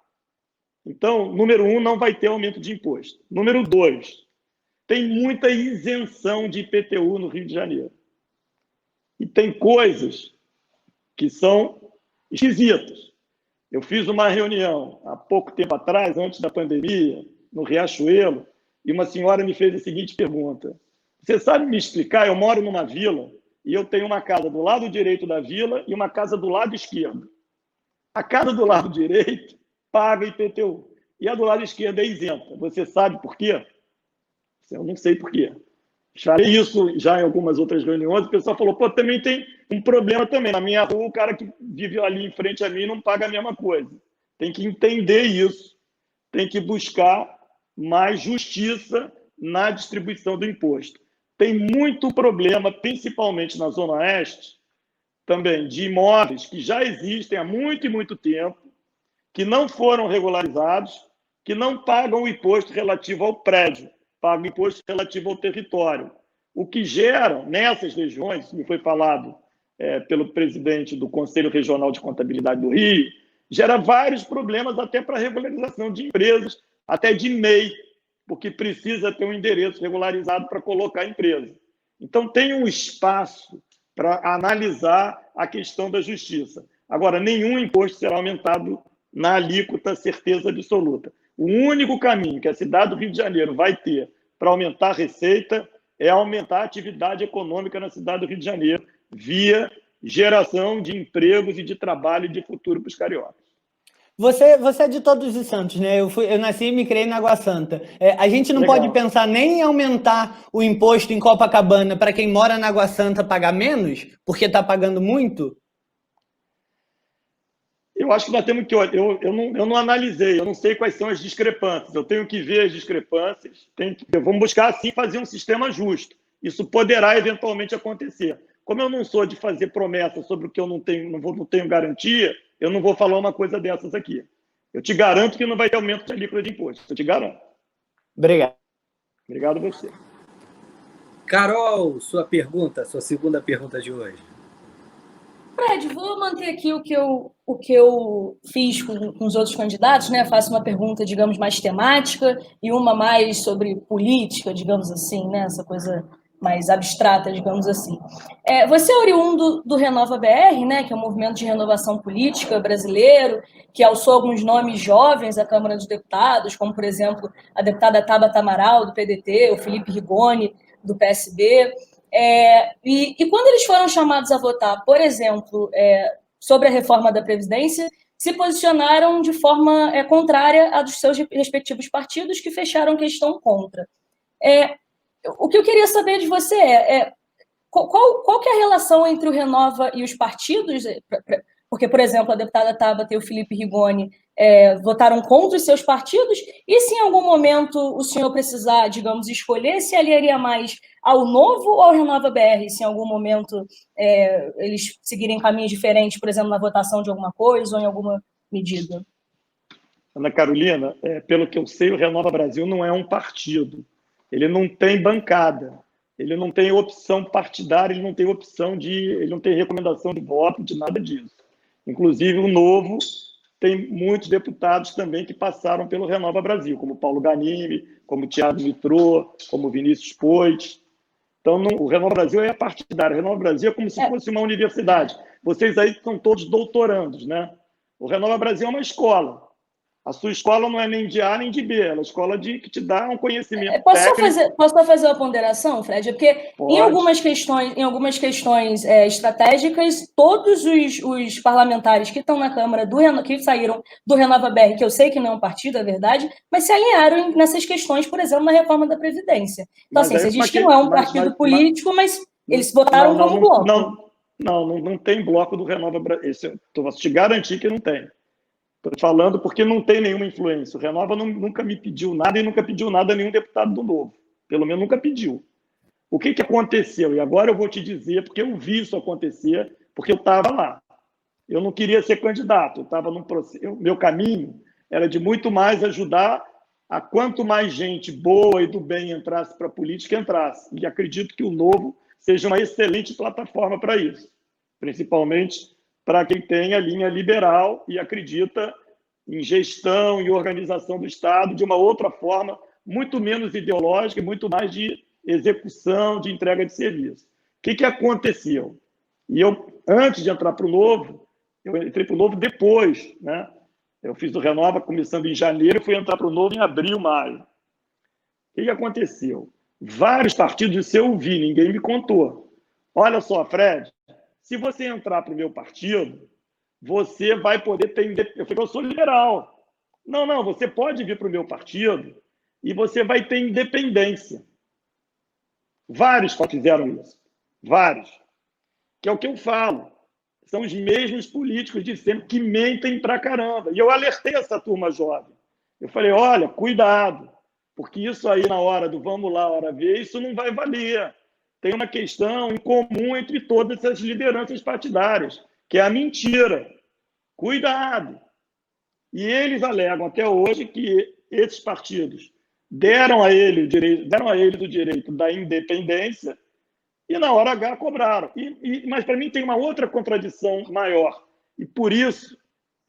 Speaker 3: Então, número 1, não vai ter aumento de imposto. Número 2, tem muita isenção de IPTU no Rio de Janeiro. E tem coisas que são esquisitas. Eu fiz uma reunião há pouco tempo atrás, antes da pandemia, no Riachuelo, e uma senhora me fez a seguinte pergunta: você sabe me explicar? Eu moro numa vila e eu tenho uma casa do lado direito da vila e uma casa do lado esquerdo. A casa do lado direito paga IPTU e a do lado esquerdo é isenta. Você sabe por quê? Eu não sei por quê. Falei isso já em algumas outras reuniões, o pessoal falou, pô, também tem um problema também. Na minha rua, o cara que vive ali em frente a mim não paga a mesma coisa. Tem que entender isso. Tem que buscar mais justiça na distribuição do imposto. Tem muito problema, principalmente na Zona Oeste, também de imóveis que já existem há muito e muito tempo, que não foram regularizados, que não pagam o imposto relativo ao prédio, pagam o imposto relativo ao território. O que gera, nessas regiões, me foi falado pelo presidente do Conselho Regional de Contabilidade do Rio, gera vários problemas até para a regularização de empresas, até de MEI, porque precisa ter um endereço regularizado para colocar a empresa. Então, tem um espaço para analisar a questão da justiça. Agora, nenhum imposto será aumentado na alíquota, certeza absoluta. O único caminho que a cidade do Rio de Janeiro vai ter para aumentar a receita é aumentar a atividade econômica na cidade do Rio de Janeiro, via geração de empregos e de trabalho e de futuro para os cariocas.
Speaker 5: Você é de Todos os Santos, né? Eu nasci e me criei na Água Santa. A gente não
Speaker 3: Legal.
Speaker 5: Pode pensar nem em aumentar o imposto em Copacabana para quem mora na Água Santa pagar menos, porque está pagando muito?
Speaker 3: Eu acho que nós temos que olhar. Eu não analisei, eu não sei quais são as discrepâncias. Eu tenho que ver as discrepâncias. Vamos buscar, assim, fazer um sistema justo. Isso poderá eventualmente acontecer. Como eu não sou de fazer promessas sobre o que eu não tenho garantia, eu não vou falar uma coisa dessas aqui. Eu te garanto que não vai ter aumento de alíquota de imposto. Eu te garanto.
Speaker 5: Obrigado.
Speaker 3: Obrigado a você.
Speaker 1: Carol, sua segunda pergunta de hoje.
Speaker 4: Fred, vou manter aqui o que eu fiz com os outros candidatos, né? Faço uma pergunta, digamos, mais temática e uma mais sobre política, digamos assim, né? Essa coisa mais abstrata, digamos assim. Você é oriundo do Renova BR, né? Que é um movimento de renovação política brasileiro, que alçou alguns nomes jovens à Câmara dos Deputados, como, por exemplo, a deputada Tabata Amaral, do PDT, o Felipe Rigoni, do PSB. E quando eles foram chamados a votar, por exemplo, sobre a reforma da Previdência, se posicionaram de forma contrária à dos seus respectivos partidos, que fecharam questão contra. O que eu queria saber de você qual que é a relação entre o Renova e os partidos? Porque, por exemplo, a deputada Tabata e o Felipe Rigoni votaram contra os seus partidos, e se em algum momento o senhor precisar, digamos, escolher, se aliaria mais ao Novo ou ao Renova BR, se em algum momento eles seguirem caminhos diferentes, por exemplo, na votação de alguma coisa ou em alguma medida?
Speaker 3: Ana Carolina, pelo que eu sei, o Renova Brasil não é um partido. Ele não tem bancada, ele não tem opção partidária, ele não tem recomendação de voto, de nada disso. Inclusive, o Novo tem muitos deputados também que passaram pelo Renova Brasil, como Paulo Ganimi, como Thiago Mitrô, como Vinícius Poit. Então, o Renova Brasil é partidário. O Renova Brasil é como se fosse uma universidade. Vocês aí são todos doutorandos, né? O Renova Brasil é uma escola. A sua escola não é nem de A nem de B, ela é a escola que te dá um conhecimento técnico.
Speaker 4: Posso fazer uma ponderação, Fred? Porque em algumas questões estratégicas, todos os parlamentares que estão na Câmara, que saíram do Renova BR, que eu sei que não é um partido, é verdade, mas se alinharam nessas questões, por exemplo, na reforma da Previdência. Então, assim, você diz que não é um partido político, mas eles votaram como bloco.
Speaker 3: Não tem bloco do Renova Brasil. Estou te garantir que não tem. Estou falando porque não tem nenhuma influência. O Renova nunca me pediu nada e nunca pediu nada a nenhum deputado do Novo. Pelo menos nunca pediu. O que aconteceu? E agora eu vou te dizer, porque eu vi isso acontecer, porque eu estava lá. Eu não queria ser candidato, eu estava num processo. Meu caminho era de muito mais ajudar a quanto mais gente boa e do bem entrasse para a política, entrasse. E acredito que o Novo seja uma excelente plataforma para isso. Principalmente para quem tem a linha liberal e acredita em gestão e organização do Estado de uma outra forma, muito menos ideológica e muito mais de execução, de entrega de serviço. O que aconteceu? E eu, antes de entrar para o Novo, eu entrei para o Novo depois, né? Eu fiz o Renova começando em janeiro e fui entrar para o Novo em abril, maio. O que aconteceu? Vários partidos, isso eu ouvi, ninguém me contou. Olha só, Fred, se você entrar para o meu partido, você vai poder ter... Eu falei, eu sou liberal. Não, você pode vir para o meu partido e você vai ter independência. Vários fizeram isso. Vários. Que é o que eu falo. São os mesmos políticos de sempre que mentem pra caramba. E eu alertei essa turma jovem. Eu falei, olha, cuidado, porque isso aí na hora do vamos lá, hora ver, isso não vai valer. Tem uma questão em comum entre todas essas lideranças partidárias, que é a mentira. Cuidado! E eles alegam até hoje que esses partidos deram a eles o direito da independência e na hora H cobraram. Mas para mim tem uma outra contradição maior. E por isso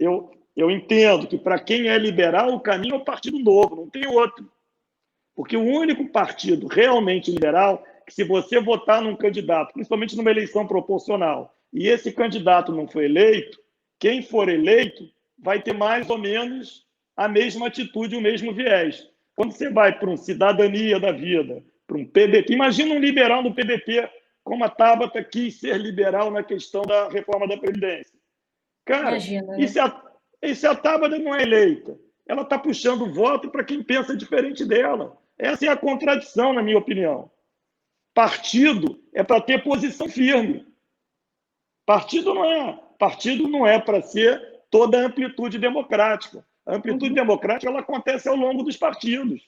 Speaker 3: eu entendo que para quem é liberal o caminho é o Partido Novo, não tem outro. Porque o único partido realmente liberal que se você votar num candidato, principalmente numa eleição proporcional, e esse candidato não foi eleito, quem for eleito vai ter mais ou menos a mesma atitude, o mesmo viés. Quando você vai para um Cidadania da Vida, para um PDT, imagina um liberal no PDT, como a Tabata quis ser liberal na questão da reforma da Previdência. Cara, imagina, né? E se a Tabata não é eleita? Ela está puxando voto para quem pensa diferente dela. Essa é a contradição, na minha opinião. Partido é para ter posição firme. Partido não é para ser toda a amplitude democrática. A amplitude democrática ela acontece ao longo dos partidos.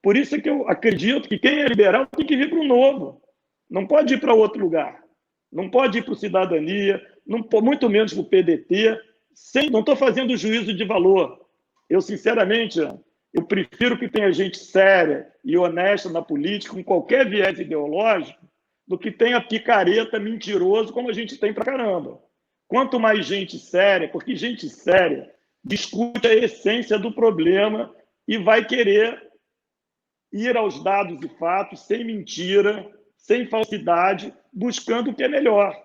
Speaker 3: Por isso é que eu acredito que quem é liberal tem que vir para o Novo. Não pode ir para outro lugar. Não pode ir para o Cidadania, muito menos para o PDT. Não estou fazendo juízo de valor. Eu, sinceramente, eu prefiro que tenha gente séria e honesta na política, com qualquer viés ideológico, do que tenha picareta, mentiroso, como a gente tem pra caramba. Quanto mais gente séria, porque gente séria discute a essência do problema e vai querer ir aos dados e fatos, sem mentira, sem falsidade, buscando o que é melhor.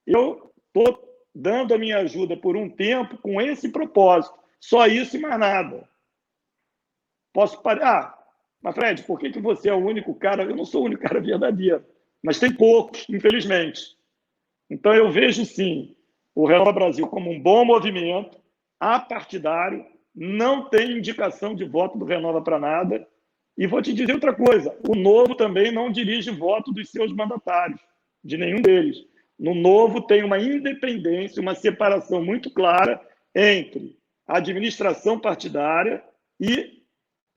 Speaker 3: Eu estou dando a minha ajuda por um tempo com esse propósito. Só isso e mais nada. Posso parar? Mas, Fred, por que você é o único cara? Eu não sou o único cara verdadeiro, mas tem poucos, infelizmente. Então, eu vejo, sim, o Renova Brasil como um bom movimento, apartidário, não tem indicação de voto do Renova para nada. E vou te dizer outra coisa, o Novo também não dirige voto dos seus mandatários, de nenhum deles. No Novo tem uma independência, uma separação muito clara entre a administração partidária e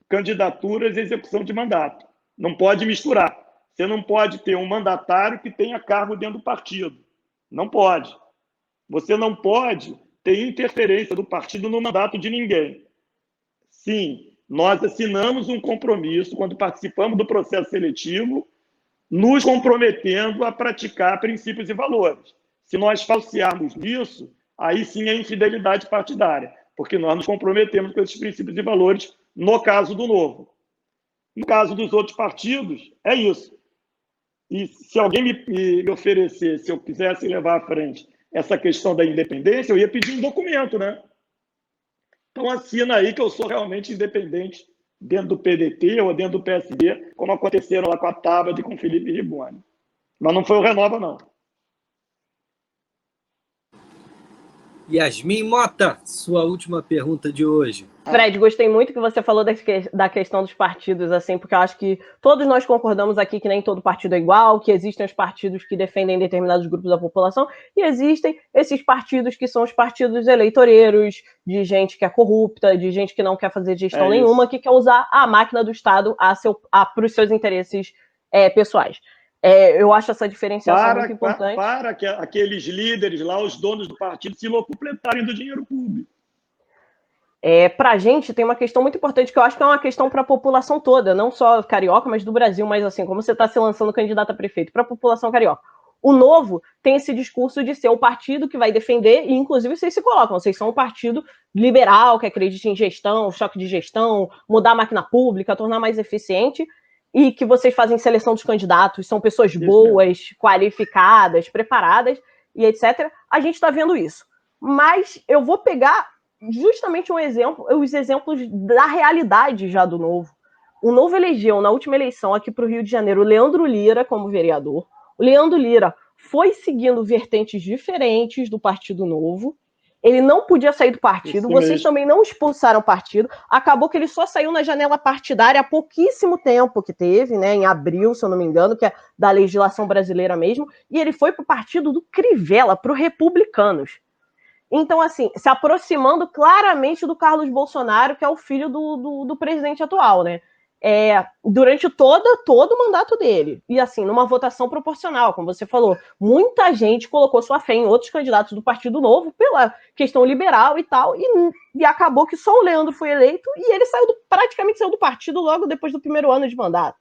Speaker 3: candidaturas e execução de mandato. Não pode misturar. Você não pode ter um mandatário que tenha cargo dentro do partido. Não pode. Você não pode ter interferência do partido no mandato de ninguém. Sim, nós assinamos um compromisso quando participamos do processo seletivo, nos comprometendo a praticar princípios e valores. Se nós falsearmos nisso, aí sim é infidelidade partidária, porque nós nos comprometemos com esses princípios e valores no caso do Novo. No caso dos outros partidos, é isso. E se alguém me oferecer, se eu quisesse levar à frente essa questão da independência, eu ia pedir um documento, né? Então assina aí que eu sou realmente independente dentro do PDT ou dentro do PSD, como aconteceram lá com a Tabata e com o Felipe Rigoni. Mas não foi o Renova, não.
Speaker 1: Yasmin Mota, sua última pergunta de hoje.
Speaker 6: Fred, gostei muito que você falou da questão dos partidos, assim, porque eu acho que todos nós concordamos aqui que nem todo partido é igual, que existem os partidos que defendem determinados grupos da população e existem esses partidos que são os partidos eleitoreiros, de gente que é corrupta, de gente que não quer fazer gestão nenhuma, que quer usar a máquina do Estado para os seus interesses pessoais. Eu acho essa diferenciação muito importante.
Speaker 3: Para que aqueles líderes lá, os donos do partido, se locupletarem do dinheiro público.
Speaker 6: Para a gente tem uma questão muito importante, que eu acho que é uma questão para a população toda, não só carioca, mas do Brasil, mas assim, como você está se lançando candidato a prefeito, para a população carioca. O Novo tem esse discurso de ser o partido que vai defender, e inclusive vocês se colocam, vocês são um partido liberal, que acredita em gestão, choque de gestão, mudar a máquina pública, tornar mais eficiente, e que vocês fazem seleção dos candidatos, são pessoas boas, qualificadas, preparadas, e etc. A gente está vendo isso. Mas eu vou pegar justamente os exemplos da realidade já do Novo. O Novo elegeu, na última eleição aqui para o Rio de Janeiro, o Leandro Lira como vereador. O Leandro Lira foi seguindo vertentes diferentes do Partido Novo. Ele não podia sair do partido, vocês também não expulsaram o partido. Acabou que ele só saiu na janela partidária há pouquíssimo tempo que teve, né, em abril, se eu não me engano, que é da legislação brasileira mesmo, e ele foi para o partido do Crivella, para os Republicanos. Então, assim, se aproximando claramente do Carlos Bolsonaro, que é o filho do presidente atual, né? Durante todo o mandato dele. E, assim, numa votação proporcional, como você falou, muita gente colocou sua fé em outros candidatos do Partido Novo pela questão liberal e tal, e acabou que só o Leandro foi eleito e ele praticamente saiu do partido logo depois do primeiro ano de mandato.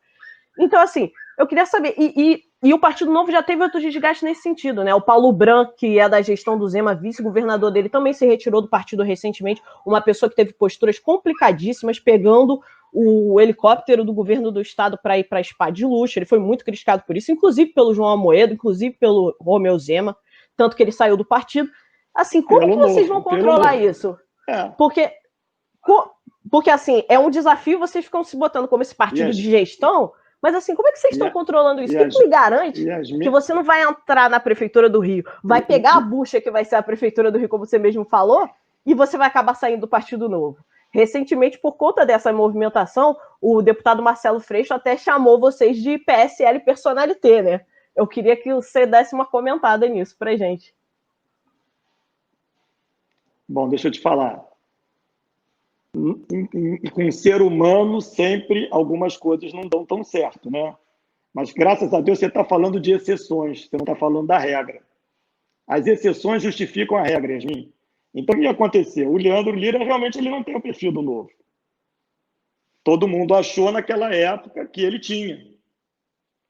Speaker 6: Então, assim, eu queria saber, e o Partido Novo já teve outros desgastes nesse sentido, né? O Paulo Branco, que é da gestão do Zema, vice-governador dele, também se retirou do partido recentemente, uma pessoa que teve posturas complicadíssimas, pegando o helicóptero do governo do estado para ir para Spa de luxo. Ele foi muito criticado por isso, inclusive pelo João Amoedo, inclusive pelo Romeu Zema, tanto que ele saiu do partido. Assim, como que vocês vão controlar isso? Porque, assim, é um desafio, vocês ficam se botando como esse partido de gestão, mas, assim, como é que vocês estão controlando isso? Quem me garante que você não vai entrar na Prefeitura do Rio, vai pegar a bucha que vai ser a Prefeitura do Rio, como você mesmo falou, e você vai acabar saindo do Partido Novo? Recentemente, por conta dessa movimentação, o deputado Marcelo Freixo até chamou vocês de PSL personalité, né? Eu queria que você desse uma comentada nisso pra gente.
Speaker 3: Bom, deixa eu te falar. Com ser humano, sempre algumas coisas não dão tão certo, né? Mas, graças a Deus, você está falando de exceções, você não está falando da regra. As exceções justificam a regra, Yasmin. Então, o que aconteceu? O Leandro Lira, realmente, ele não tem o perfil do Novo. Todo mundo achou naquela época que ele tinha.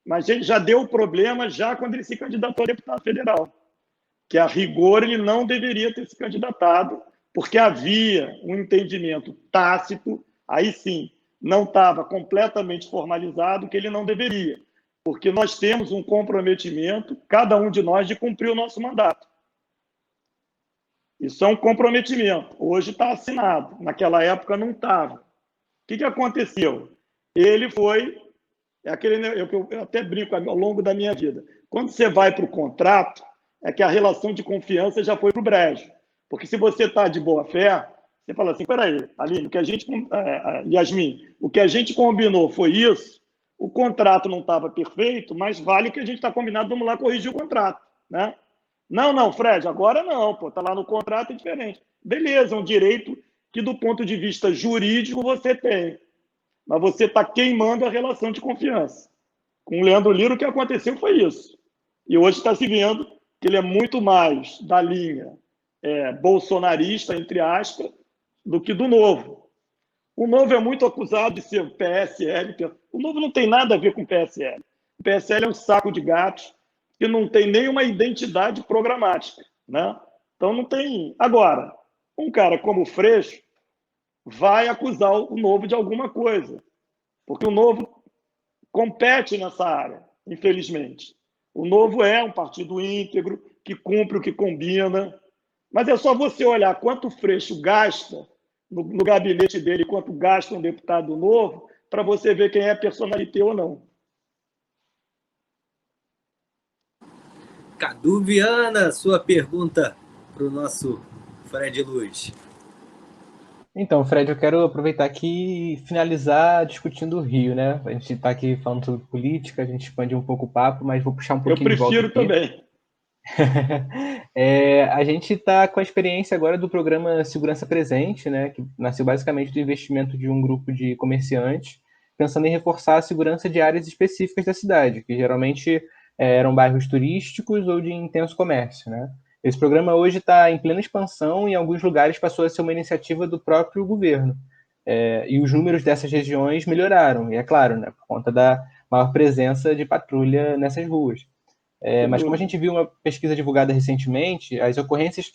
Speaker 3: Mas ele já deu problema já quando ele se candidatou a deputado federal. que, a rigor, ele não deveria ter se candidatado, porque havia um entendimento tácito, aí sim, não estava completamente formalizado, que ele não deveria, porque nós temos um comprometimento, cada um de nós, de cumprir o nosso mandato. Isso é um comprometimento. Hoje está assinado. Naquela época não estava. O que aconteceu? Ele foi... eu até brinco ao longo da minha vida. Quando você vai para o contrato, é que a relação de confiança já foi para o brejo. Porque se você está de boa fé, você fala assim, peraí, Aline, Yasmin, o que a gente combinou foi isso, o contrato não estava perfeito, mas vale o que a gente está combinado, vamos lá corrigir o contrato, né? Não, Fred, agora não, pô, tá lá no contrato, é diferente. Beleza, é um direito que, do ponto de vista jurídico, você tem. Mas você está queimando a relação de confiança. Com o Leandro Lira, o que aconteceu foi isso. E hoje está se vendo que ele é muito mais da linha bolsonarista, entre aspas, do que do Novo. O Novo é muito acusado de ser PSL. O Novo não tem nada a ver com o PSL. O PSL é um saco de gatos que não tem nenhuma identidade programática, né? Então não tem... Agora, um cara como o Freixo vai acusar o Novo de alguma coisa, porque o Novo compete nessa área, infelizmente. O Novo é um partido íntegro, que cumpre o que combina, mas é só você olhar quanto o Freixo gasta no gabinete dele, quanto gasta um deputado novo, para você ver quem é personalité ou não.
Speaker 1: Cadu Viana, sua pergunta para o nosso Fred Luz.
Speaker 2: Então, Fred, eu quero aproveitar aqui e finalizar discutindo o Rio, né? A gente está aqui falando sobre política, a gente expande um pouco o papo, mas vou puxar um pouquinho de volta aqui.
Speaker 3: Eu prefiro também.
Speaker 2: A gente está com a experiência agora do programa Segurança Presente, né? Que nasceu basicamente do investimento de um grupo de comerciantes, pensando em reforçar a segurança de áreas específicas da cidade, que geralmente eram bairros turísticos ou de intenso comércio, né? Esse programa hoje está em plena expansão e em alguns lugares passou a ser uma iniciativa do próprio governo. E os números dessas regiões melhoraram, e é claro, né, por conta da maior presença de patrulha nessas ruas. Mas como a gente viu uma pesquisa divulgada recentemente, as ocorrências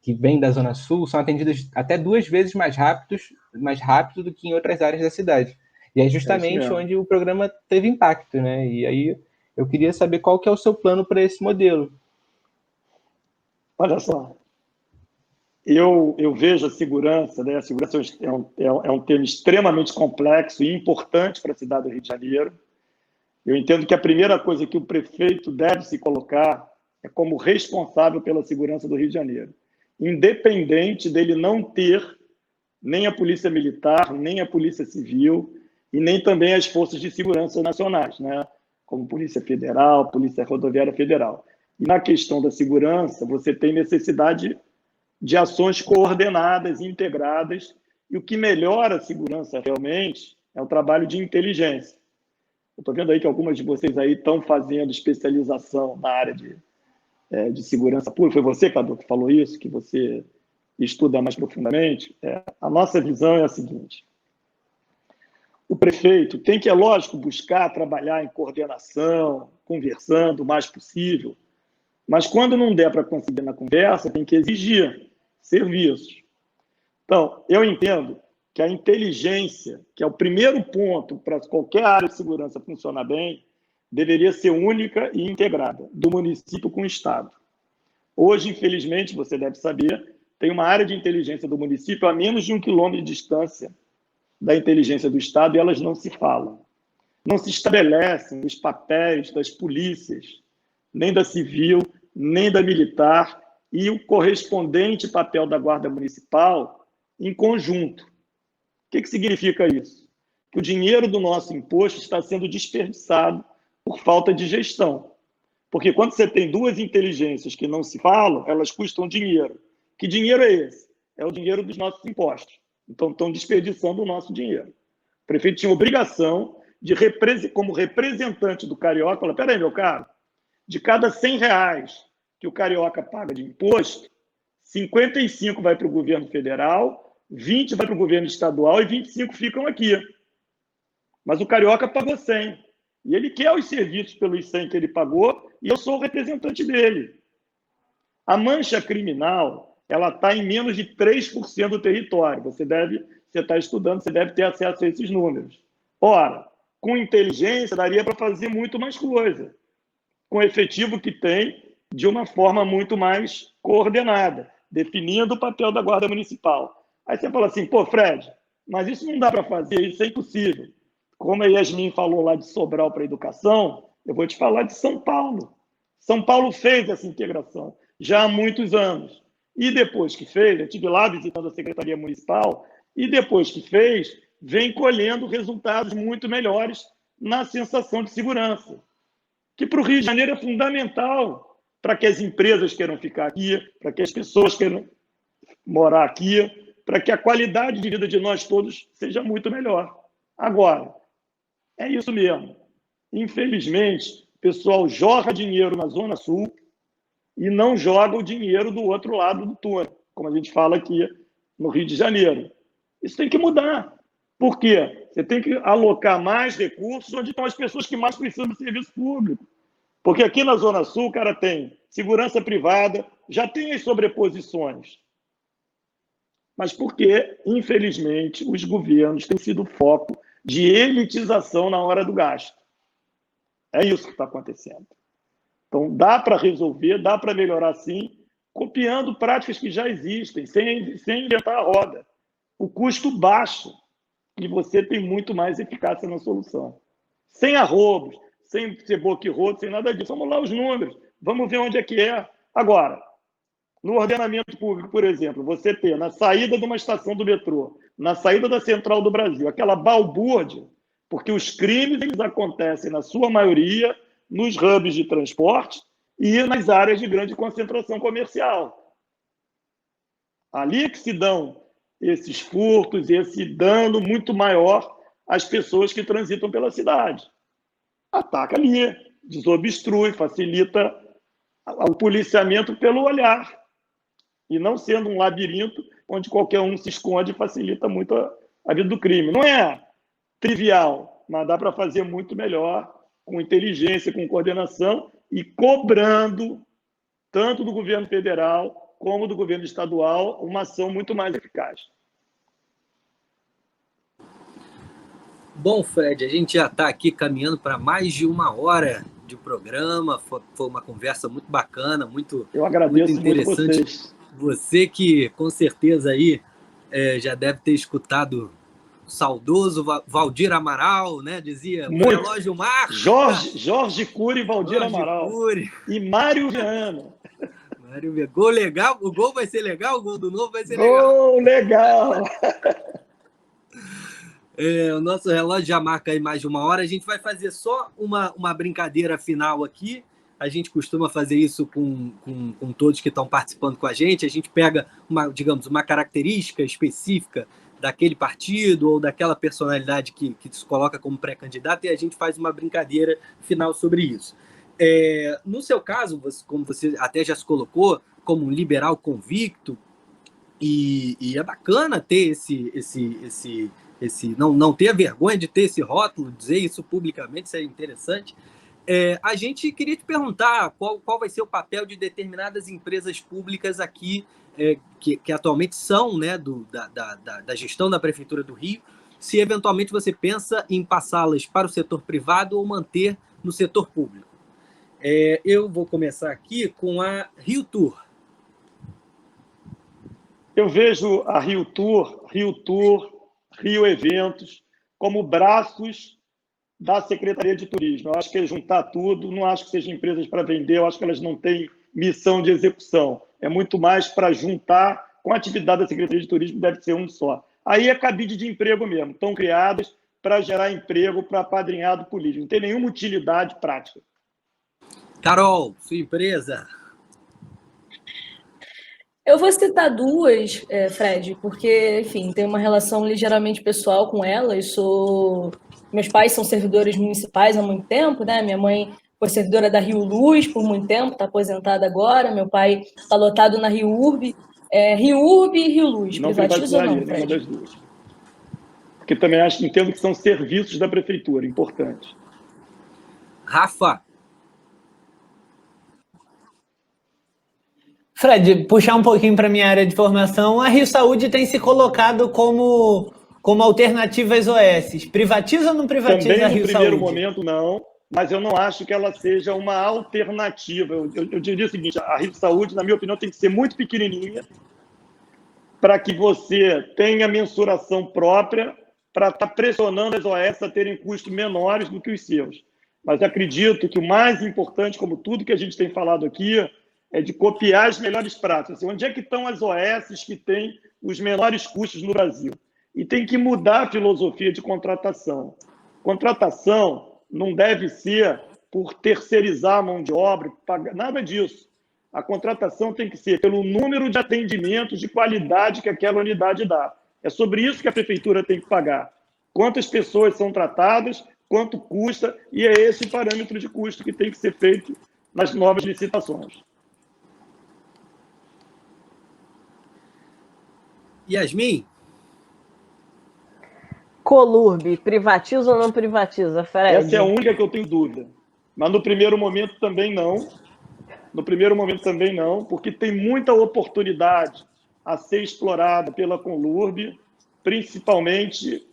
Speaker 2: que vêm da Zona Sul são atendidas até 2 vezes mais rápido do que em outras áreas da cidade. E é justamente onde o programa teve impacto, né? E aí eu queria saber qual que é o seu plano para esse modelo.
Speaker 3: Olha só, eu vejo a segurança, né? A segurança é um tema extremamente complexo e importante para a cidade do Rio de Janeiro. Eu entendo que a primeira coisa que o prefeito deve se colocar é como responsável pela segurança do Rio de Janeiro, independente dele não ter nem a Polícia Militar, nem a Polícia Civil e nem também as forças de segurança nacionais, né? Como Polícia Federal, Polícia Rodoviária Federal. E na questão da segurança, você tem necessidade de ações coordenadas e integradas, e o que melhora a segurança realmente é o trabalho de inteligência. Eu estou vendo aí que algumas de vocês aí estão fazendo especialização na área de segurança pública. Foi você, Cadu, que falou isso, que você estuda mais profundamente. A nossa visão é a seguinte: o prefeito tem que, é lógico, buscar trabalhar em coordenação, conversando o mais possível, mas quando não der para conseguir na conversa, tem que exigir serviços. Então, eu entendo que a inteligência, que é o primeiro ponto para qualquer área de segurança funcionar bem, deveria ser única e integrada, do município com o Estado. Hoje, infelizmente, você deve saber, tem uma área de inteligência do município a menos de 1 quilômetro de distância da inteligência do Estado, e elas não se falam. Não se estabelecem os papéis das polícias, nem da civil, nem da militar, e o correspondente papel da Guarda Municipal em conjunto. O que significa isso? Que o dinheiro do nosso imposto está sendo desperdiçado por falta de gestão. Porque quando você tem 2 inteligências que não se falam, elas custam dinheiro. Que dinheiro é esse? É o dinheiro dos nossos impostos. Então, estão desperdiçando o nosso dinheiro. O prefeito tinha obrigação de, como representante do carioca, falar: peraí, meu caro, de cada R$100 que o carioca paga de imposto, 55 vai para o governo federal, 20 vai para o governo estadual e 25 ficam aqui. Mas o carioca pagou 100. E ele quer os serviços pelos 100 que ele pagou e eu sou o representante dele. A mancha criminal, ela está em menos de 3% do território. Você está estudando, você deve ter acesso a esses números. Ora, com inteligência, daria para fazer muito mais coisa. Com o efetivo que tem, de uma forma muito mais coordenada, definindo o papel da Guarda Municipal. Aí você fala assim, pô, Fred, mas isso não dá para fazer, isso é impossível. Como a Yasmin falou lá de Sobral para a educação, eu vou te falar de São Paulo. São Paulo fez essa integração já há muitos anos. E depois que fez, eu estive lá visitando a Secretaria Municipal, e depois que fez, vem colhendo resultados muito melhores na sensação de segurança, que para o Rio de Janeiro é fundamental para que as empresas queiram ficar aqui, para que as pessoas queiram morar aqui, para que a qualidade de vida de nós todos seja muito melhor. Agora, é isso mesmo. Infelizmente, o pessoal jorra dinheiro na Zona Sul e não joga o dinheiro do outro lado do túnel, como a gente fala aqui no Rio de Janeiro. Isso tem que mudar. Por quê? Você tem que alocar mais recursos onde estão as pessoas que mais precisam do serviço público. Porque aqui na Zona Sul o cara tem segurança privada, já tem as sobreposições. Mas porque, infelizmente, os governos têm sido foco de elitização na hora do gasto. É isso que está acontecendo. Então, dá para resolver, dá para melhorar sim, copiando práticas que já existem, sem inventar a roda. O custo baixo, e você tem muito mais eficácia na solução. Sem arrobos, sem ser boca e rodo, sem nada disso. Vamos lá os números, vamos ver onde é que é. Agora, no ordenamento público, por exemplo, você ter na saída de uma estação do metrô, na saída da Central do Brasil, aquela balbúrdia, porque os crimes eles acontecem, na sua maioria, nos hubs de transporte e nas áreas de grande concentração comercial. Ali é que se dão esses furtos e esse dano muito maior às pessoas que transitam pela cidade. Ataca ali, desobstrui, facilita o policiamento pelo olhar. E não sendo um labirinto onde qualquer um se esconde, facilita muito a vida do crime. Não é trivial, mas dá para fazer muito melhor, com inteligência, com coordenação e cobrando, tanto do governo federal como do governo estadual, uma ação muito mais eficaz.
Speaker 1: Bom, Fred, a gente já está aqui caminhando para mais de 1 hora de programa. Foi uma conversa muito bacana, muito interessante.
Speaker 3: Muito
Speaker 1: você que, com certeza, aí já deve ter escutado o saudoso Valdir Amaral, né? Dizia,
Speaker 3: muito.
Speaker 1: Relógio Marca.
Speaker 3: Jorge Cury e Valdir Amaral.
Speaker 1: Cury.
Speaker 3: E Mário Viana.
Speaker 1: Gol legal, o gol vai ser legal, o gol do Novo vai ser
Speaker 3: legal. Legal!
Speaker 1: O nosso relógio já marca aí mais de 1 hora. A gente vai fazer só uma brincadeira final aqui. A gente costuma fazer isso com todos que estão participando com a gente. A gente pega, uma característica específica daquele partido ou daquela personalidade que se coloca como pré-candidato e a gente faz uma brincadeira final sobre isso. No seu caso, como você até já se colocou, como um liberal convicto, e é bacana ter não ter a vergonha de ter esse rótulo, dizer isso publicamente, isso é interessante. A gente queria te perguntar qual vai ser o papel de determinadas empresas públicas aqui, que atualmente são, né, da gestão da Prefeitura do Rio, se eventualmente você pensa em passá-las para o setor privado ou manter no setor público. Eu vou começar aqui com a Rio Tour.
Speaker 3: Eu vejo a Rio Tour, Rio Eventos, como braços da Secretaria de Turismo. Eu acho que é juntar tudo, não acho que sejam empresas para vender, eu acho que elas não têm missão de execução. É muito mais para juntar com a atividade da Secretaria de Turismo, deve ser um só. Aí é cabide de emprego mesmo, estão criadas para gerar emprego para apadrinhado político. Não tem nenhuma utilidade prática.
Speaker 1: Carol, sua empresa?
Speaker 4: Eu vou citar duas, Fred, porque, enfim, tenho uma relação ligeiramente pessoal com elas. Meus pais são servidores municipais há muito tempo, né? Minha mãe foi servidora da Rio Luz por muito tempo, está aposentada agora. Meu pai está lotado na Rio Urb. Rio Urb e Rio Luz, privatiza ou não, Fred?
Speaker 3: Das duas. Porque também entendo que são serviços da prefeitura, importante.
Speaker 1: Rafa.
Speaker 5: Fred, puxar um pouquinho para a minha área de formação, a Rio Saúde tem se colocado como alternativa às OS. Privatiza ou não privatiza
Speaker 3: Também
Speaker 5: a Rio
Speaker 3: no primeiro
Speaker 5: Saúde?
Speaker 3: momento, não, mas eu não acho que ela seja uma alternativa. Eu diria o seguinte, a Rio Saúde, na minha opinião, tem que ser muito pequenininha para que você tenha mensuração própria para estar pressionando as OS a terem custos menores do que os seus. Mas acredito que o mais importante, como tudo que a gente tem falado aqui, é de copiar as melhores práticas. Assim, onde é que estão as OS que têm os menores custos no Brasil? E tem que mudar a filosofia de contratação. Contratação não deve ser por terceirizar a mão de obra, nada disso. A contratação tem que ser pelo número de atendimentos de qualidade que aquela unidade dá. É sobre isso que a prefeitura tem que pagar. Quantas pessoas são tratadas, quanto custa, e é esse parâmetro de custo que tem que ser feito nas novas licitações.
Speaker 1: Yasmin?
Speaker 6: Colurb, privatiza ou não privatiza, Fred?
Speaker 3: Essa é a única que eu tenho dúvida. Mas no primeiro momento também não. No primeiro momento também não, porque tem muita oportunidade a ser explorada pela Colurb, principalmente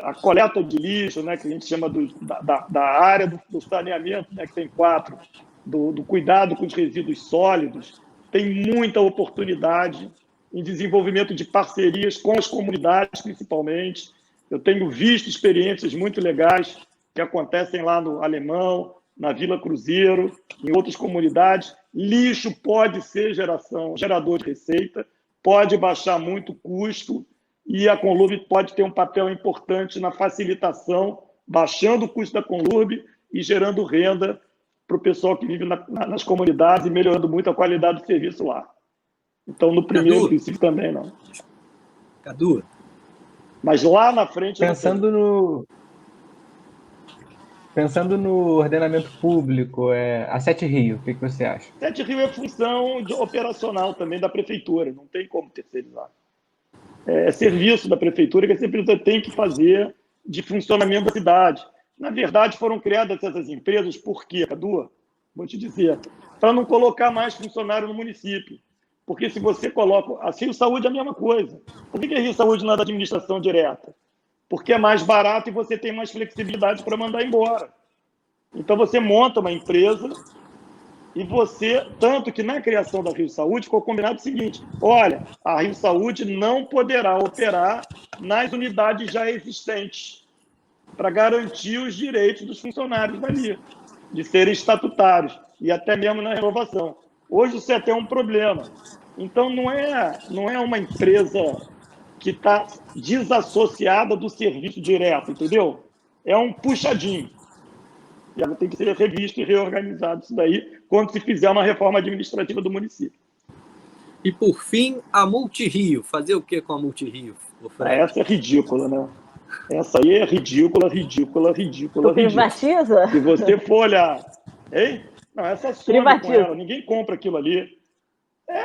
Speaker 3: a coleta de lixo, né, que a gente chama da área do saneamento, né, que tem 4, do cuidado com os resíduos sólidos. Tem muita oportunidade em desenvolvimento de parcerias com as comunidades, principalmente. Eu tenho visto experiências muito legais que acontecem lá no Alemão, na Vila Cruzeiro, em outras comunidades. Lixo pode ser gerador de receita, pode baixar muito o custo e a Conlurb pode ter um papel importante na facilitação, baixando o custo da Conlurb e gerando renda para o pessoal que vive nas comunidades e melhorando muito a qualidade do serviço lá. Então, no primeiro princípio também não.
Speaker 1: Cadu?
Speaker 3: Mas lá na frente...
Speaker 2: Pensando no ordenamento público, a Sete Rio, o que você acha?
Speaker 3: Sete Rio é função operacional também da prefeitura, não tem como terceirizar. É serviço da prefeitura que a prefeitura tem que fazer de funcionamento da cidade. Na verdade, foram criadas essas empresas por quê, Cadu? Vou te dizer, para não colocar mais funcionário no município. Porque se você coloca... A Rio Saúde é a mesma coisa. Por que a Rio Saúde não é da administração direta? Porque é mais barato e você tem mais flexibilidade para mandar embora. Então, você monta uma empresa e você... Tanto que na criação da Rio Saúde ficou combinado o seguinte, olha, a Rio Saúde não poderá operar nas unidades já existentes para garantir os direitos dos funcionários dali, de serem estatutários e até mesmo na renovação. Hoje isso é até um problema. Então, não é uma empresa que está desassociada do serviço direto, entendeu? É um puxadinho. E ela tem que ser revisto e reorganizado isso daí quando se fizer uma reforma administrativa do município.
Speaker 1: E, por fim, a Multirio. Fazer o que com a Multirio?
Speaker 3: Essa é ridícula, né? Essa aí é ridícula.
Speaker 6: Tu privatiza?
Speaker 3: Se você for olhar... Hein? Não, essa some com ela. Ninguém compra aquilo ali.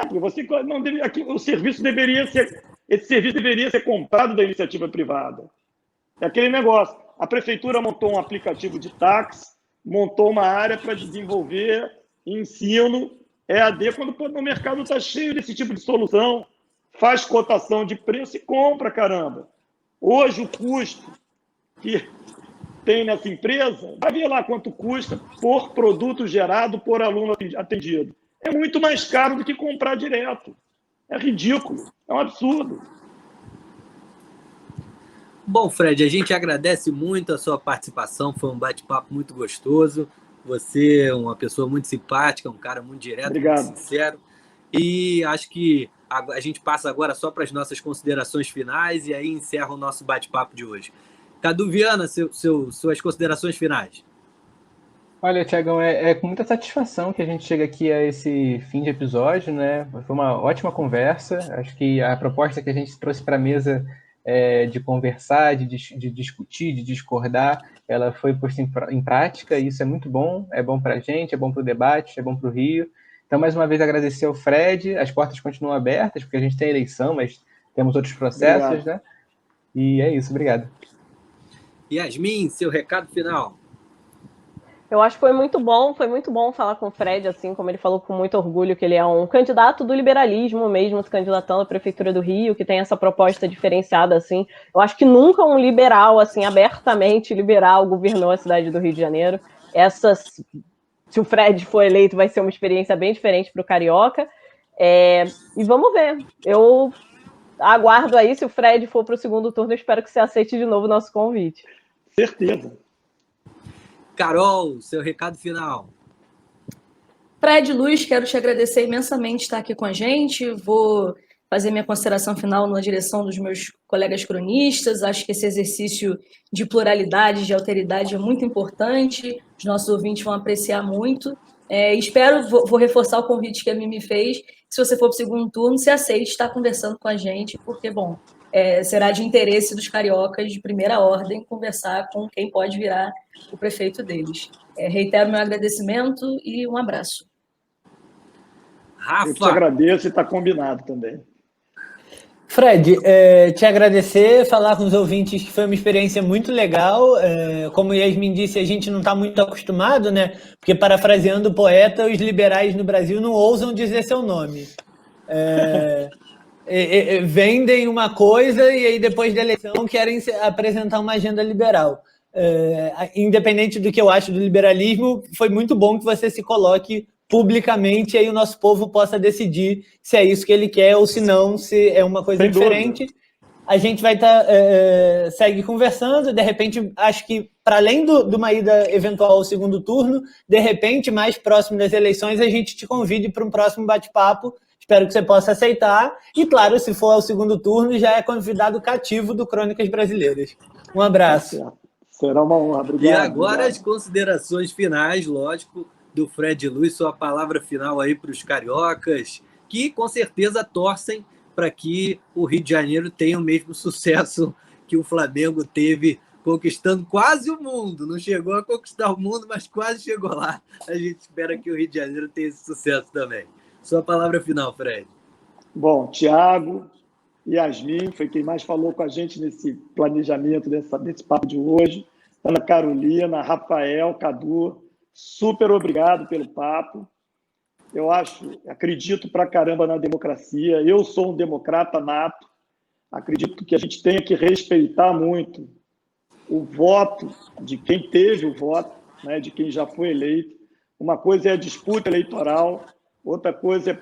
Speaker 3: Porque você não deve, o serviço deveria ser... Esse serviço deveria ser comprado da iniciativa privada. É aquele negócio. A prefeitura montou um aplicativo de táxi, montou uma área para desenvolver ensino EAD, quando no mercado está cheio desse tipo de solução. Faz cotação de preço e compra, caramba. Hoje, o custo que tem nessa empresa, vai ver lá quanto custa por produto gerado, por aluno atendido. É muito mais caro do que comprar direto. É ridículo, é um absurdo.
Speaker 1: Bom, Fred, a gente agradece muito a sua participação, foi um bate-papo muito gostoso. Você é uma pessoa muito simpática, um cara muito direto,
Speaker 3: Obrigado.
Speaker 1: Muito sincero. E acho que a gente passa agora só para as nossas considerações finais e aí encerra o nosso bate-papo de hoje. Cadu Viana, suas considerações finais.
Speaker 2: Olha, Tiagão, é com muita satisfação que a gente chega aqui a esse fim de episódio, né? Foi uma ótima conversa. Acho que a proposta que a gente trouxe para a mesa de conversar, de discutir, de discordar, ela foi posta em prática e isso é muito bom. É bom para a gente, é bom para o debate, é bom para o Rio. Então, mais uma vez, agradecer ao Fred. As portas continuam abertas, porque a gente tem eleição, mas temos outros processos,
Speaker 3: Obrigado.
Speaker 2: né? E é isso, obrigado.
Speaker 1: Yasmin, seu recado final.
Speaker 6: Eu acho que foi muito bom falar com o Fred, assim, como ele falou com muito orgulho, que ele é um candidato do liberalismo mesmo, se candidatando à Prefeitura do Rio, que tem essa proposta diferenciada, assim. Eu acho que nunca um liberal, assim, abertamente liberal, governou a cidade do Rio de Janeiro. Se o Fred for eleito, vai ser uma experiência bem diferente para o Carioca. E vamos ver. Eu aguardo aí, se o Fred for para o segundo turno, eu espero que você aceite de novo o nosso convite.
Speaker 3: Certeza.
Speaker 1: Carol, seu recado final.
Speaker 4: Fred, Luiz, quero te agradecer imensamente por estar aqui com a gente. Vou fazer minha consideração final na direção dos meus colegas cronistas. Acho que esse exercício de pluralidade, de alteridade é muito importante. Os nossos ouvintes vão apreciar muito. Vou reforçar o convite que a Mimi fez. Se você for para o segundo turno, se aceite estar conversando com a gente, porque, bom, será de interesse dos cariocas de primeira ordem conversar com quem pode virar o prefeito deles. Reitero meu agradecimento e um abraço.
Speaker 1: Rafa.
Speaker 3: Eu te agradeço e está combinado também.
Speaker 5: Fred, te agradecer, falar com os ouvintes que foi uma experiência muito legal. Como Yasmin disse, a gente não está muito acostumado, né? Porque, parafraseando o poeta, os liberais no Brasil não ousam dizer seu nome. Vendem uma coisa e aí depois da eleição querem apresentar uma agenda liberal. Independente do que eu acho do liberalismo, foi muito bom que você se coloque publicamente e aí o nosso povo possa decidir se é isso que ele quer ou se não, se é uma coisa diferente. A gente vai segue conversando, de repente, acho que para além de uma ida eventual ao segundo turno, de repente, mais próximo das eleições, a gente te convide para um próximo bate-papo. Espero que você possa aceitar. E, claro, se for ao segundo turno, já é convidado cativo do Crônicas Brasileiras. Um abraço.
Speaker 3: Será uma honra. Obrigado.
Speaker 1: E agora as considerações finais, lógico, do Fred Luiz, sua palavra final aí para os cariocas, que com certeza torcem para que o Rio de Janeiro tenha o mesmo sucesso que o Flamengo teve, conquistando quase o mundo. Não chegou a conquistar o mundo, mas quase chegou lá. A gente espera que o Rio de Janeiro tenha esse sucesso também. Sua palavra final, Fred.
Speaker 3: Bom, Tiago, Yasmin, foi quem mais falou com a gente nesse planejamento desse papo de hoje. Ana Carolina, Rafael, Cadu, super obrigado pelo papo. Eu acredito pra caramba na democracia. Eu sou um democrata nato. Acredito que a gente tenha que respeitar muito o voto de quem teve o voto, né, de quem já foi eleito. Uma coisa é a disputa eleitoral, outra coisa é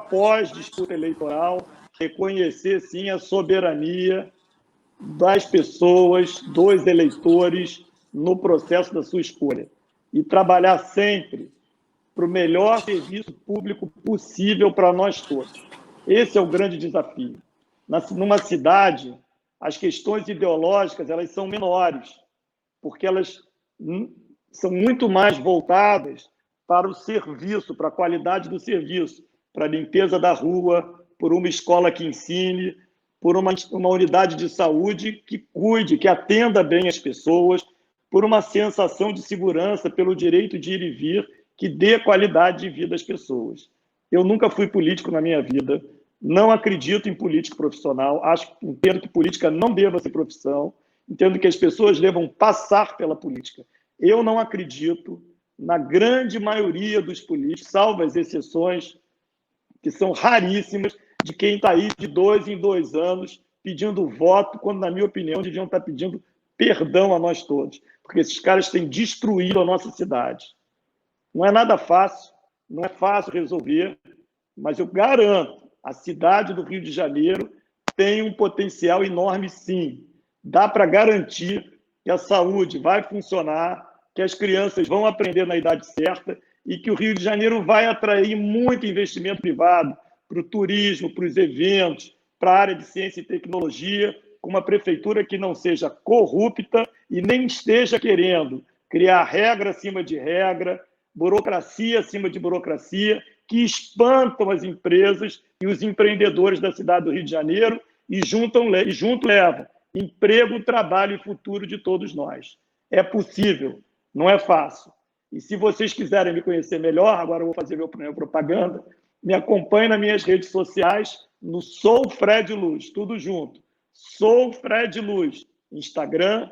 Speaker 3: pós-disputa eleitoral, reconhecer, sim, a soberania das pessoas, dos eleitores, no processo da sua escolha. E trabalhar sempre para o melhor serviço público possível para nós todos. Esse é o grande desafio. Numa cidade, as questões ideológicas elas são menores, porque elas são muito mais voltadas para o serviço, para a qualidade do serviço, para a limpeza da rua, por uma escola que ensine, por uma unidade de saúde que cuide, que atenda bem as pessoas, por uma sensação de segurança, pelo direito de ir e vir, que dê qualidade de vida às pessoas. Eu nunca fui político na minha vida, não acredito em político profissional, entendo que política não deva ser profissão, entendo que as pessoas devam passar pela política. Eu não acredito na grande maioria dos políticos, salvo as exceções, que são raríssimas, de quem está aí de 2 em 2 anos pedindo voto, quando, na minha opinião, deviam estar pedindo perdão a nós todos, porque esses caras têm destruído a nossa cidade. Não é nada fácil, não é fácil resolver, mas eu garanto, a cidade do Rio de Janeiro tem um potencial enorme, sim. Dá para garantir que a saúde vai funcionar, que as crianças vão aprender na idade certa e que o Rio de Janeiro vai atrair muito investimento privado para o turismo, para os eventos, para a área de ciência e tecnologia, com uma prefeitura que não seja corrupta e nem esteja querendo criar regra acima de regra, burocracia acima de burocracia, que espantam as empresas e os empreendedores da cidade do Rio de Janeiro e junto levam emprego, trabalho e futuro de todos nós. É possível, não é fácil. E se vocês quiserem me conhecer melhor, agora eu vou fazer minha propaganda, me acompanhe nas minhas redes sociais, no Sou Fred Luz, tudo junto. Sou Fred Luz, Instagram,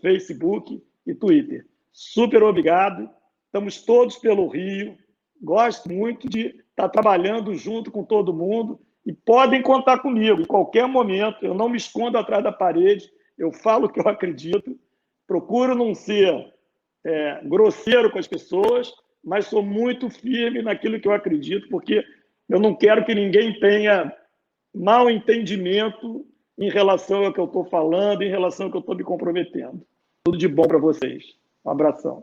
Speaker 3: Facebook e Twitter. Super obrigado estamos todos pelo Rio. Gosto muito de estar trabalhando junto com todo mundo e podem contar comigo em qualquer momento. Eu não me escondo atrás da parede, eu falo o que eu acredito, procuro não ser grosseiro com as pessoas, mas sou muito firme naquilo que eu acredito, porque eu não quero que ninguém tenha mal entendimento em relação ao que eu estou falando, em relação ao que eu estou me comprometendo. Tudo de bom para vocês. Um abração.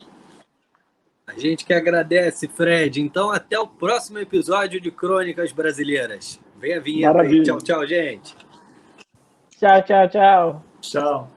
Speaker 1: A gente que agradece, Fred. Então, até o próximo episódio de Crônicas Brasileiras. Vem a vinheta aí.
Speaker 3: Maravilha.
Speaker 1: Tchau, tchau, gente.
Speaker 6: Tchau, tchau, tchau.
Speaker 3: Tchau.